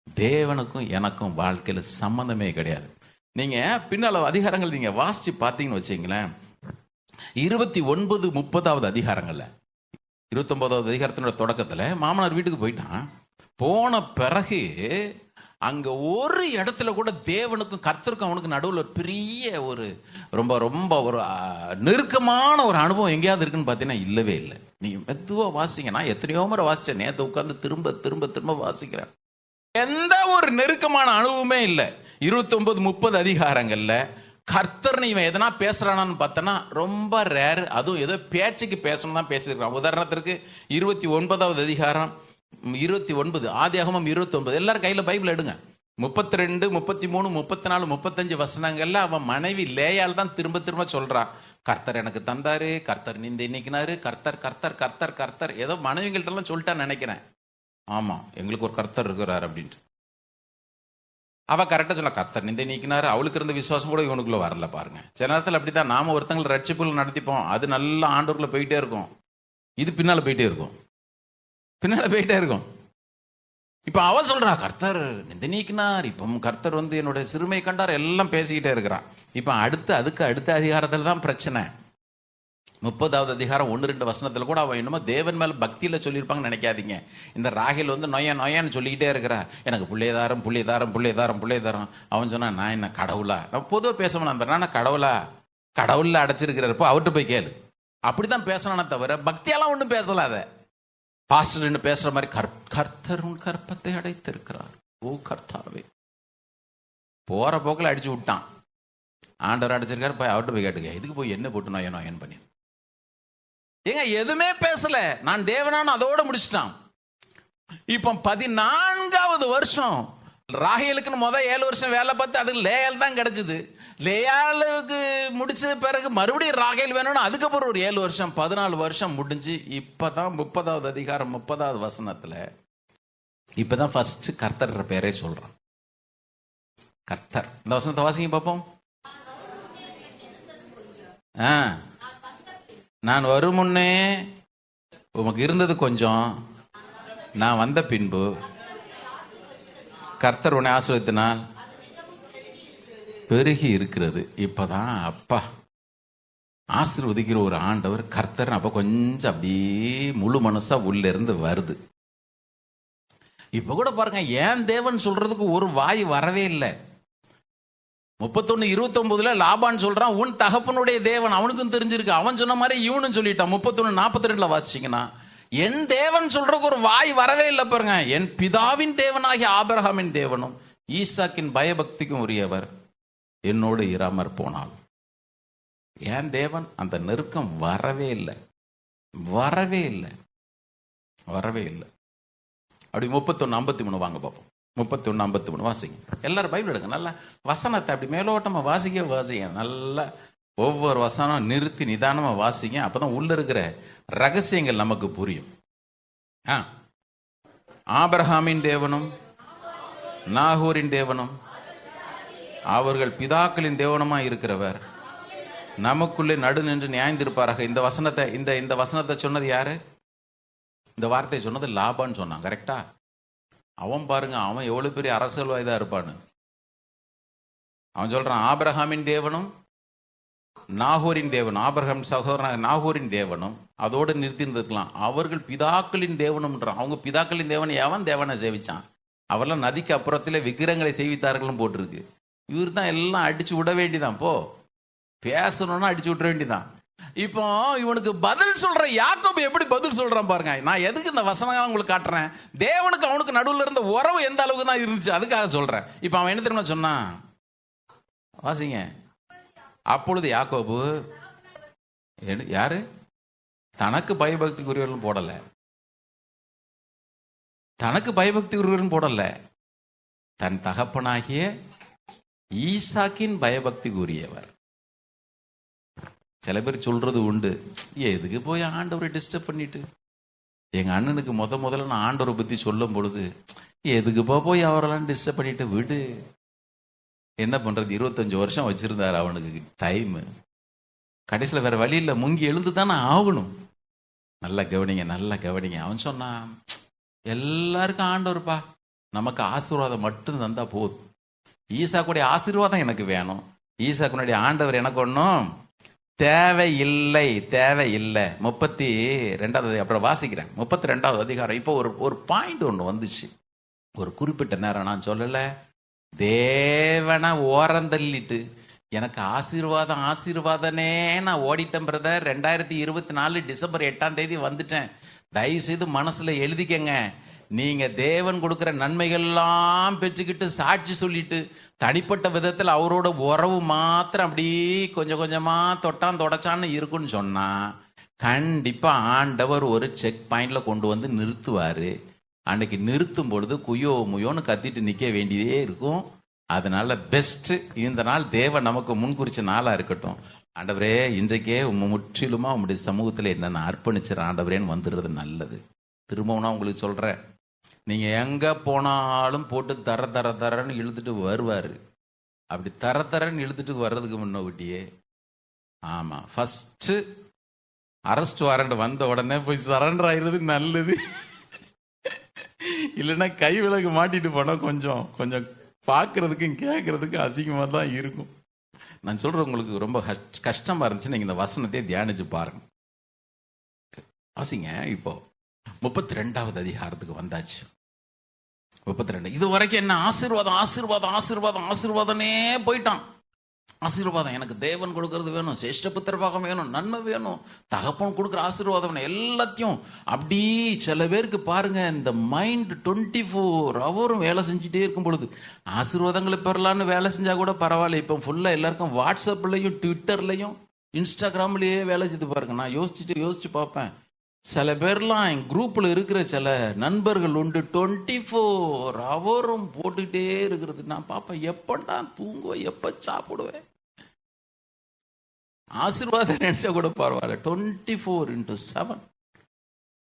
தேவனுக்கும் எனக்கும் வாழ்க்கையில சம்பந்தமே கிடையாது. நீங்க பின்னால அதிகாரங்கள் நீங்க வாசிச்சு பார்த்தீங்கன்னு வச்சீங்களேன், 29, 30வது அதிகாரங்கள்ல, 29வது அதிகாரத்தினோட தொடக்கத்துல மாமனார் வீட்டுக்கு போயிட்டான். போன பிறகு அங்க ஒரு இடத்துல கூட தேவனுக்கும் கர்த்தருக்கும் அவனுக்கு நடுவில் ஒரு பெரிய ஒரு ரொம்ப ரொம்ப ஒரு நெருக்கமான ஒரு அனுபவம் எங்கேயாவது இருக்குன்னு பார்த்தீங்கன்னா இல்லவே இல்லை. நீங்க மெதுவா வாசிங்க. நான் எத்தனையோ முறை வாசிச்சேன், நேற்று உட்காந்து திரும்ப திரும்ப திரும்ப வாசிக்கிறேன். எந்த ஒரு நெருக்கமான அனுபவமே இல்லை. 29, 30 அதிகாரங்கள்ல கர்த்தர்னு இவன் எதனா பேசுறானான்னு பார்த்தனா ரொம்ப ரேர். அதுவும் ஏதோ பேச்சுக்கு பேசணும் தான் பேசியிருக்கான். உதாரணத்திற்கு 29வது அதிகாரம் 29, ஆதியாகமம் 29, எல்லாரும் கையில பைபிள் எடுங்க. 32, 33, 34, 35 வசனங்கள்ல அவன் மனைவி லேயால் தான் திரும்ப திரும்ப சொல்றான், கர்த்தர் எனக்கு தந்தாரு, கர்த்தர் நிந்தை நீக்கினாரு, கர்த்தர் கர்த்தர் கர்த்தர் கர்த்தர். ஏதோ மனைவிகள்ட்ட எல்லாம் சொல்லிட்டான்னு நினைக்கிறேன். ஆமா, எங்களுக்கு ஒரு கர்த்தர் இருக்கிறார் அப்படின்ட்டு. அவ கரெக்டா சொல்ல, கர்த்தர் நிந்தை நீக்கினாரு. அவளுக்கு இருந்த விசுவாசம் கூட இவனுக்குள்ள வரல பாருங்க. சில நேரத்தில் அப்படிதான் நாம ஒருத்தங்களை ரட்சிப்புகள் நடத்திப்போம், அது நல்லா ஆண்டவர்ல போயிட்டே இருக்கும், இது பின்னால போயிட்டே இருக்கும், பின்னால போயிட்டே இருக்கும். இப்ப அவ சொல்றா, கர்த்தர் நிந்தை நீக்கினார், இப்ப கர்த்தர் வந்து என்னுடைய சிறுமை கண்டார், எல்லாம் பேசிக்கிட்டே இருக்கிறான். இப்ப அதுக்கு அடுத்த அதிகாரத்துல தான் பிரச்சனை. 30வது அதிகாரம் 1-2 வசனத்துல கூட அவன் என்னமோ தேவன் மேல பக்தியில சொல்லியிருப்பாங்கன்னு நினைக்காதீங்க. இந்த ராகில் வந்து நொயான்னு சொல்லிக்கிட்டே இருக்கிறா, எனக்கு புள்ளையதாரம் புள்ளையதாரம் புள்ளையதாரம் புள்ளையதாரம். அவன் சொன்னா, நான் என்ன கடவுளா? நான் பொதுவாக பேசணும், நான் கடவுளா? கடவுள்ல அடைச்சிருக்கிறப்போ அவர்கிட்ட போய் கேளு. அப்படிதான் பேசணும்னா தவிர பக்தியெல்லாம் ஒன்றும் பேசலாத. பாஸ்டர் பேசுற மாதிரி கர்த்தர் உன் கற்பத்தை அடைத்திருக்கிறார், ஓ கர்த்தாவே. போற போக்கில் அடிச்சு விட்டான். ஆண்டவர் அடைச்சிருக்காரு, போய் அவர்கிட்ட போய் கேட்டுக்க, இதுக்கு போய் என்ன போட்டு நோயன் பண்ணி ஏங்க எதுவுமே பேசல. நான் தேவனான்னு அதோட முடிச்சிட்டான். இப்ப 14வது வருஷம் ராகேலுக்குன்னு 7 வருஷம் வேலை பார்த்து அதுக்கு லேயால் தான் கிடைச்சது. லேயாலுக்கு முடிச்ச பிறகு மறுபடியும் ராகேல் வேணும்னு அதுக்கப்புறம் ஒரு 7 வருஷம் 14 வருஷம் முடிஞ்சு இப்பதான் 30வது அதிகாரம் 30வது வசனத்துல இப்பதான் ஃபர்ஸ்ட் கர்த்தர் பேரே சொல்றான். கர்த்தர். இந்த வசனத்தை வாசிங்க பார்ப்போம். நான் வரும் முன்னே உமக்கு இருந்தது கொஞ்சம், நான் வந்த பின்பு கர்த்தர் உன்னை ஆசீர்வதித்தினால் பெருகி இருக்கிறது. இப்பதான் அப்பா ஆசீர்வதிக்கிற ஒரு ஆண்டவர் கர்த்தர் அப்ப கொஞ்சம் அப்படியே முழு மனசா உள்ள இருந்து வருது. இப்ப கூட பாருங்க, ஏன் தேவன் சொல்றதுக்கு ஒரு வாய் வரவே இல்லை. 31:29 லாபான் சொல்றான், உன் தகப்பனுடைய தேவன். அவனுக்கும் தெரிஞ்சிருக்கு. அவன் சொன்ன மாதிரி இவனும் சொல்லிட்டான். 31:42 வாசிச்சீங்கன்னா, என் தேவன் சொல்றதுக்கு ஒரு வாய் வரவே இல்லை பாருங்க. என் பிதாவின் தேவனாகிய ஆபிரகாமின் தேவனும் ஈசாக்கின் பயபக்திக்கும் உரியவர் என்னோடு இராமற் போனால். ஏன் தேவன் அந்த நெருக்கம் வரவே இல்லை, வரவே இல்லை, வரவே இல்லை. அப்படி 31:53 வாங்க பார்ப்போம். 31:53 வாசிங்க. எல்லாரும் பைபிள் எடுங்க. நல்லா வசனத்தை அப்படி மேலோட்டமா வாசிங்க. நல்லா ஒவ்வொரு வசனம் நிறுத்தி நிதானமா வாசிங்க. அப்பதான் உள்ள இருக்கிற ரகசியங்கள் நமக்கு புரியும். ஆபிரகாமின் தேவனும் நாகூரின் தேவனும் அவர்கள் பிதாக்களின் தேவனுமா இருக்கிறவர் நமக்குள்ளே நடு நின்று நியாய்ந்திருப்பாராக. இந்த வசனத்தை சொன்னது யாரு? இந்த வார்த்தையை சொன்னது லாபான்னு சொன்னான். கரெக்டா? அவன் பாருங்க, அவன் எவ்வளவு பெரிய அரசியல்வாதியா இருப்பான்னு. அவன் சொல்றான், ஆபிரகாமின் தேவனும் நாகூரின் தேவனும், ஆபிரகாம் சகோதரனாக நாகூரின் தேவனும், அதோடு நிறுத்தி இருந்திருக்கலாம். அவர்கள் பிதாக்களின் தேவனும்ன்றான். அவங்க பிதாக்களின் தேவன் எவன் தேவனை சேவிச்சான்? அவர்லாம் நதிக்கு அப்புறத்திலே விக்கிரங்களை சேவித்தார்கள் போட்டிருக்கு. இவர் தான் எல்லாம் அடிச்சு விட வேண்டிதான். போ பேசணும்னா அடிச்சு விட வேண்டிதான். இப்போ இவனுக்கு பதில் சொல்ற யாக்கோபு எப்படி பதில் சொல்றான் பாருங்க. நான் எதுக்கு இந்த வசனங்களை உங்களுக்கு காட்டுறேன்? தேவனுக்கு அவனுக்கு நடுவில் இருந்த உறவு எந்த அளவுக்கு தான் இருந்துச்சு, அதுக்காக சொல்றேன். இப்ப அவன் என்ன தெரியுமா சொன்னான்? வாசிங்க. அப்பொழுது யாக்கோபு யாரு? தனக்கு பயபக்திக்குரியவர்கள் போடல, தனக்கு பயபக்திக்குரியவர்கள் போடல, தன் தகப்பனாகிய ஈசாக்கின் பயபக்திக்குரியவர். சில பேர் சொல்றது உண்டு, எதுக்கு போய் ஆண்டவரை டிஸ்டர்ப் பண்ணிட்டு. எங்க அண்ணனுக்கு முதல்ல நான் ஆண்டவரை பத்தி சொல்லும் பொழுது, எதுக்கு போய் அவரெல்லாம் டிஸ்டர்ப் பண்ணிட்டு விடு. என்ன பண்றது? 25 வருஷம் வச்சிருந்தாரு அவனுக்கு டைம். கடைசியில் வேற வழி இல்லை, முங்கி எழுந்து தானே ஆகணும். நல்லா கவனிங்க, நல்லா கவனிங்க. அவன் சொன்னான், எல்லாருக்கும் ஆண்டவர்ப்பா, நமக்கு ஆசீர்வாதம் மட்டும் தந்தா போதும். ஈசாக்குடைய ஆசீர்வாதம் எனக்கு வேணும், ஈசாக்குனுடைய ஆண்டவர் எனக்கு ஒன்றும் தேவையில்லை, தேவையில்லை. 32 அப்புறம் வாசிக்கிறேன். 32வது அதிகாரம். இப்போ ஒரு பாயிண்ட் ஒன்று வந்துச்சு. ஒரு குறிப்பிட்ட நேரம் நான் சொல்லலை, தேவனை ஓரந்தள்ளிட்டு எனக்கு ஆசீர்வாதனே நான் ஓடிட்டேன் பிரதர். 2024 டிசம்பர் 8 வந்துட்டேன். தயவு செய்து மனசுல எழுதிக்கங்க. நீங்க தேவன் கொடுக்கிற நன்மைகள்லாம் பெற்றுக்கிட்டு சாட்சி சொல்லிட்டு தனிப்பட்ட விதத்தில் அவரோட உறவு மாத்திரம் அப்படி கொஞ்சம் கொஞ்சமா தொட்டான் தொடச்சான்னு இருக்குன்னு சொன்னா கண்டிப்பா ஆண்டவர் ஒரு செக் பாயிண்ட்ல கொண்டு வந்து நிறுத்துவாரு. அன்னைக்கு நிறுத்தும் பொழுது குயோ முயோன்னு கத்திட்டு நிக்க வேண்டியதே இருக்கும். அதனால பெஸ்ட் இந்த நாள் தேவன் நமக்கு முன்குறிச்ச நாளா இருக்கட்டும். ஆண்டவரே, இன்றைக்கே முற்றிலுமா உங்களுடைய சமூகத்தில் என்னென்ன அர்ப்பணிச்சிட ஆண்டவரேன்னு வந்துடுறது நல்லது. திரும்பவும் உங்களுக்கு சொல்றேன், நீங்க எங்க போனாலும் போட்டு தரன்னு இழுத்துட்டு வருவாரு. அப்படி தரன்னு இழுத்துட்டு வர்றதுக்கு முன்னோட்டியே, ஆமா, ஃபர்ஸ்ட் அரெஸ்ட் வாரண்ட் வந்த உடனே போய் சரண்டர் ஆயிடுறது நல்லது. இல்லைன்னா கை விலகு மாட்டிட்டு போனா கொஞ்சம் பார்க்கறதுக்கும் கேட்கறதுக்கும் அசிங்கமாக தான் இருக்கும். நான் சொல்றேன், உங்களுக்கு ரொம்ப கஷ்டமா இருந்துச்சு, நீங்க இந்த வசனத்தை தியானிச்சு பாருங்க. வாசிங்க. இப்போ 32வது அதிகாரத்துக்கு வந்தாச்சு. 32 இது வரைக்கும் என்ன ஆசீர்வாதனே போயிட்டான். ஆசீர்வாதம் எனக்கு தேவன் கொடுக்கறது வேணும், சேஷ்ட புத்திரபாகம் வேணும், நன்மை வேணும், தகப்பன் கொடுக்குற ஆசீர்வாதம் வேணும், எல்லாத்தையும் அப்படி. சில பேருக்கு பாருங்க, இந்த மைண்ட் 24 ஹவரும் வேலை செஞ்சுட்டே இருக்கும் பொழுது ஆசீர்வாதங்களை பெறலான்னு வேலை செஞ்சா கூட பரவாயில்ல. இப்போ ஃபுல்லா எல்லாருக்கும் வாட்ஸ்அப்லையும் ட்விட்டர்லையும் இன்ஸ்டாகிராம்லயே வேலை செய்து பாருங்க. நான் யோசிச்சு பார்ப்பேன், சில பேர்லாம் என் குரூப்ல இருக்கிற சில நண்பர்கள் உண்டு, 24 ஹவரும் போட்டுக்கிட்டே இருக்கிறது. நான் பார்ப்பேன், எப்படா தூங்குவேன், எப்ப சாப்பிடுவேன். ஆசீர்வாதம் நினைச்சா கூட பரவாயில்ல, 24x7.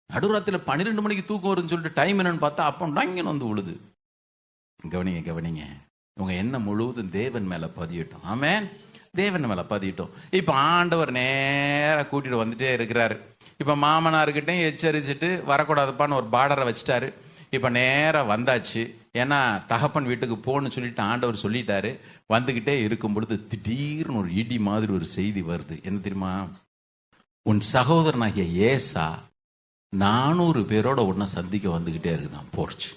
நடுராத்திரில 12 மணிக்கு தூக்கம் வரும்னு சொல்லிட்டு டைம் என்னன்னு பார்த்தா அப்போ டங்கன்னு வந்து விழுது. கவனிங்க, உங்க எண்ணம் முழுவதும் தேவன் மேல பதியட்டும். ஆமென். தேவன் மேல பதியட்டும். இப்ப ஆண்டவர் நேரா கூட்டிட்டு வந்துட்டே இருக்கிறாரு. இப்ப மாமனார்கிட்டையும் எச்சரிச்சுட்டு வரக்கூடாதுப்பான்னு ஒரு பார்டரை வச்சுட்டாரு. இப்ப நேரம் வந்தாச்சு. ஏன்னா தகப்பன் வீட்டுக்கு போன்னு சொல்லிட்டு ஆண்டவர் சொல்லிட்டாரு. வந்துகிட்டே இருக்கும் பொழுது திடீர்னு ஒரு இடி மாதிரி ஒரு செய்தி வருது. என்ன தெரியுமா? உன் சகோதரனாகிய ஏசா 400 பேரோட உன்னை சந்திக்க வந்துகிட்டே இருக்குதான். போச்சு.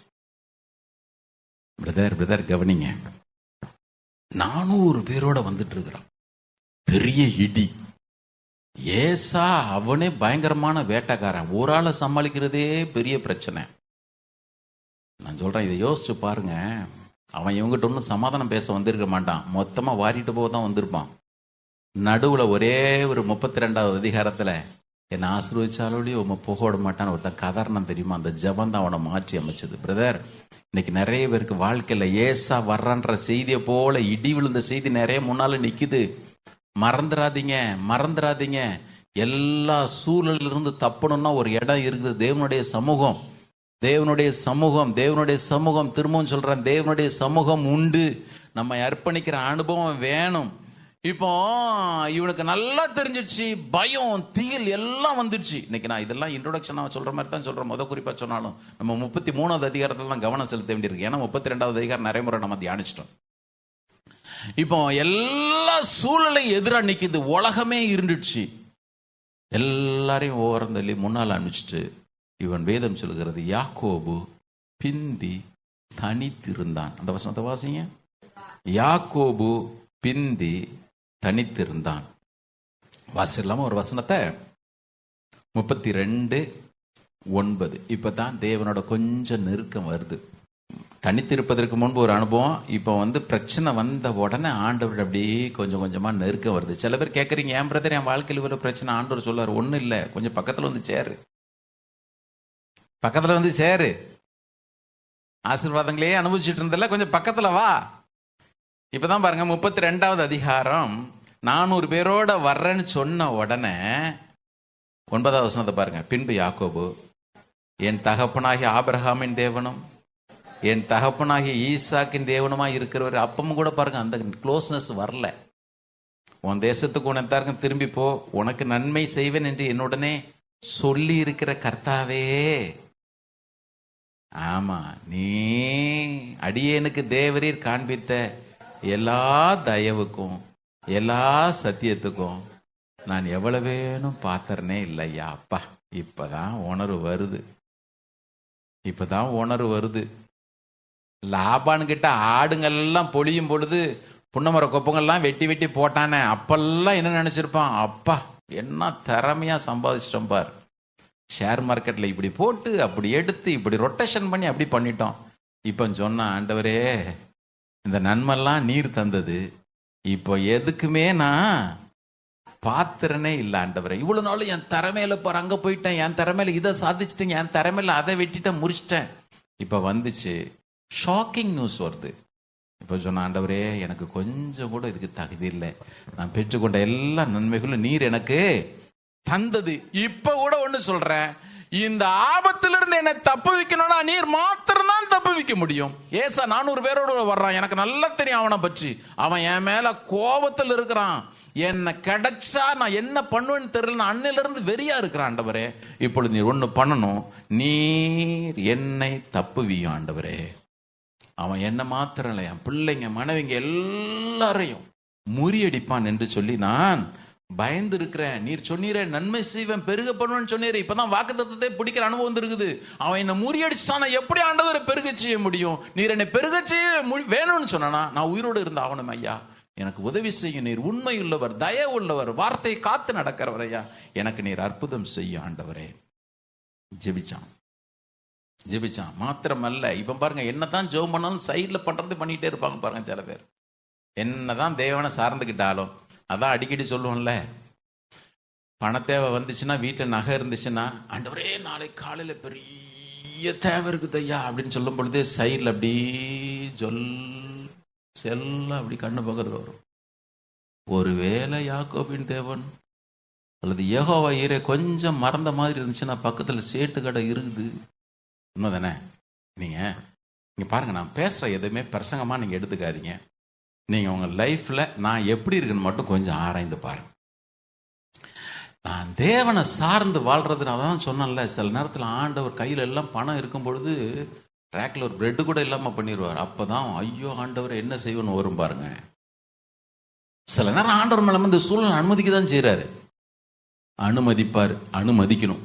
பிரதர் கவனிங்க, 400 பேரோட வந்துட்டு இருக்கிறான். பெரிய இடி. ஏசா அவனே பயங்கரமான வேட்டைக்காரன், ஒரு ஆளை சமாளிக்கிறதே பெரிய பிரச்சனை. நான் சொல்றேன், இதை யோசிச்சு பாருங்க. அவன் இவங்கிட்ட ஒன்றும் சமாதானம் பேச வந்திருக்க மாட்டான், மொத்தமா வாரிட்டு போக தான் வந்திருப்பான். நடுவுல ஒரே ஒரு 32வது அதிகாரத்துல என்னை ஆசீர்வதிச்சாலோடய உங்க போக விட மாட்டான்னு ஒருத்தன் கதர்னம் தெரியுமா? அந்த ஜபம் தான் அவனை மாற்றி அமைச்சது. பிரதர், இன்னைக்கு நிறைய பேருக்கு வாழ்க்கையில ஏசா வர்றன்ற செய்தியை போல இடி விழுந்த செய்தி நிறைய முன்னால நிக்குது. மறந்துடாதீங்க. எல்லா சூழலிலிருந்து தப்பணும்னா ஒரு இடம் இருக்குது, தேவனுடைய சமூகம். திரும்பவும் சொல்றேன், தேவனுடைய சமூகம் உண்டு. நம்ம அர்ப்பணிக்கிற அனுபவம் வேணும். இப்போ இவனுக்கு நல்லா தெரிஞ்சிடுச்சு, பயம், தீல் எல்லாம் வந்துடுச்சு. இன்னைக்கு நான் இதெல்லாம் இன்ட்ரோடக்ஷன் சொல்ற மாதிரி தான் சொல்றேன். குறிப்பா சொன்னாலும் நம்ம 33வது அதிகாரத்துல தான் கவனம் செலுத்த வேண்டியிருக்கு. ஏன்னா 32வது அதிகாரம் நிறைய முறை நம்ம தியானிச்சிட்டோம். இப்போ எல்லா சூழலையும் எதிராக நிக்குது, உலகமே இருந்துடுச்சு. எல்லாரையும் ஓரந்தள்ளி முன்னால் அனுப்பிச்சிட்டு இவன் வேதம் சொல்கிறது, யாக்கோபு பிந்தி தனித்திருந்தான். அந்த வசனத்தை வாசிங்க. யாக்கோபு பிந்தி தனித்திருந்தான். வாசிடலாமா ஒரு வசனத்தை? 32:9. இப்பதான் தேவனோட கொஞ்சம் நெருக்கம் வருது. தனித்திருப்பதற்கு முன்பு ஒரு அனுபவம், இப்போ பிரச்சனை வந்த உடனே ஆண்டவர் அப்படியே கொஞ்சம் கொஞ்சமா நெருக்கம் வருது. சில பேர் கேட்குறீங்க, என் பிரதர் என் வாழ்க்கையில் ஒரு பிரச்சனை, ஆண்டவர் சொல்லுவார், ஒன்றும் இல்லை, கொஞ்சம் பக்கத்தில் வந்து சேரு, ஆசீர்வாதங்களே அனுபவிச்சுட்டு இருந்தல, கொஞ்சம் பக்கத்துல வா. இப்பதான் பாருங்க, 32வது அதிகாரம் 400 பேரோட வர்றேன்னு சொன்ன உடனே 9வது வசனத்தை பாருங்க. பின்பு யாக்கோபு, என் தகப்பனாகிய ஆபிரகாமின் தேவனும் என் தகப்பனாகிய ஈசாக்கின் தேவனுமா இருக்கிறவர். அப்பமும் கூட பாருங்க அந்த க்ளோஸ்னஸ் வரல. உன் தேசத்துக்கு உனத்தாருக்கும் திரும்பி போ, உனக்கு நன்மை செய்வேன் என்று என்னுடனே சொல்லி இருக்கிற கர்த்தாவே, ஆமா, நீ அடியேனுக்கு தேவரீர் காண்பித்த எல்லா தயவுக்கும் எல்லா சத்தியத்துக்கும் நான் எவ்வளவு வேணும் பாத்திரனே இல்லையா. அப்பா, இப்பதான் உணர்வு வருது. லாபான் கிட்ட ஆடுங்கள்லாம் பொழியும் பொழுது புன்னமர கொப்பங்கள்லாம் வெட்டி போட்டானே, அப்பெல்லாம் என்ன நினைச்சிருப்பான்? அப்பா, என்ன திறமையா சம்பாதிச்சிட்டோம் பார். ஷேர் மார்க்கெட்ல இப்படி போட்டு அப்படி எடுத்து இப்படி ரொட்டேஷன் பண்ணி அப்படி பண்ணிட்டோம். இப்ப சொன்ன, ஆண்டவரே, இந்த நன்மைலாம் நீர் தந்தது, இப்போ எதுக்குமே நான் பாத்திரனே இல்லை ஆண்டவரே. இவ்வளவு நாளும் என் திறமையில பாரு, அங்க போயிட்டேன், என் திறமையில இதை சாதிச்சிட்டேன், என் திறமையில அதை வெட்டிட்டேன், முடிச்சிட்டேன். இப்ப வந்துச்சு, ஷாக்கிங் நியூஸ் வருது. இப்ப சொன்ன, ஆண்டவரே, எனக்கு கொஞ்சம் கூட இதுக்கு தகுதி இல்லை, நான் பெற்றுக்கொண்ட எல்லா நன்மைகளும் நீர் எனக்கு தந்தது. இப்ப கூட ஒண்ணு சொல்றேன், இந்த ஆபத்திலிருந்து என்னை தப்பு வைக்கணும்னா நீர் மாத்திரம் தான் தப்பு வைக்க முடியும். ஏசா 400 பேரோட வர்றான், எனக்கு நல்லா தெரியும் அவனை பற்றி. அவன் என் மேல கோபத்தில் இருக்கிறான், என்ன கிடைச்சா நான் என்ன பண்ணுவேன்னு தெரியல, அன்னில இருந்து வெறியா இருக்கிறான். ஆண்டவரே, இப்பொழுது நீர் ஒண்ணு பண்ணணும், நீர் என்னை தப்புவியும் ஆண்டவரே. அவன் என்ன மாத்திரம் இல்லை, என் பிள்ளைங்க, மனைவிங்க எல்லாரையும் முறியடிப்பான் என்று சொல்லி நான் பயந்து இருக்கிறேன். நீர் சொன்னீரே, நன்மை செய்வேன், பெருக பண்ணுவேன்னு சொன்னீரே. இப்பதான் வாக்குத்தத்தத்தை பிடிக்கிற அனுபவம் இருக்குது. அவன் என்ன முறியடிச்சானா எப்படி ஆண்டவரை பெருக செய்ய முடியும்? நீர் என்னை பெருக செய்ய வேணும்னு சொன்னா நான் உயிரோடு இருந்த ஆகணும். ஐயா, எனக்கு உதவி செய்ய, நீர் உண்மை உள்ளவர், தய உள்ளவர், வார்த்தை காத்து நடக்கிறவர். ஐயா, எனக்கு நீர் அற்புதம் செய்ய ஆண்டவரே. ஜெபிச்சான் மாத்திரமல்ல. இப்ப பாருங்க, என்னதான் ஜெபம் பண்ணாலும் சைட்ல பண்றது பண்ணிட்டே இருப்பாங்க பாருங்க. சில பேர் என்னதான் தேவனை சார்ந்துக்கிட்டாலும், அதான் அடிக்கடி சொல்லுவோம்ல, பண தேவை வந்துச்சுன்னா, வீட்டில் நகை இருந்துச்சுன்னா, ஆண்டவரே நாளைக்கு காலையில பெரிய தேவை இருக்குது ஐயா அப்படின்னு சொல்லும் பொழுதே சைடில் அப்படி செல்ல அப்படி கண்ணு பக்கத்தில் வரும். ஒருவேளை யாக்கோபின் தேவன் அல்லது யெகோவா ஈரே கொஞ்சம் மறந்த மாதிரி இருந்துச்சுன்னா, பக்கத்தில் சேட்டு கடை இருக்குது. உண்மைதானே? நீங்க பாருங்க, நான் பேசுற எதுவுமே பிரசங்கமா நீங்க எடுத்துக்காதீங்க. நீங்க உங்க லைஃப்ல நான் எப்படி இருக்குன்னு மட்டும் கொஞ்சம் ஆராய்ந்து பாருங்க. நான் தேவனை சார்ந்து வாழ்றது, நான் தான் சொன்னேன்ல, சில நேரத்தில் ஆண்டவர் கையில எல்லாம் பணம் இருக்கும் பொழுது ரேக்ல ஒரு பிரெட் கூட இல்லாம பண்ணிடுவார். அப்பதான் ஐயோ ஆண்டவர் என்ன செய்வோன்னு வரும் பாருங்க. சில நேரம் ஆண்டவர் மேல இந்த சூழ்நிலை அனுமதிக்க தான் செய்யறாரு. அனுமதிக்கணும்.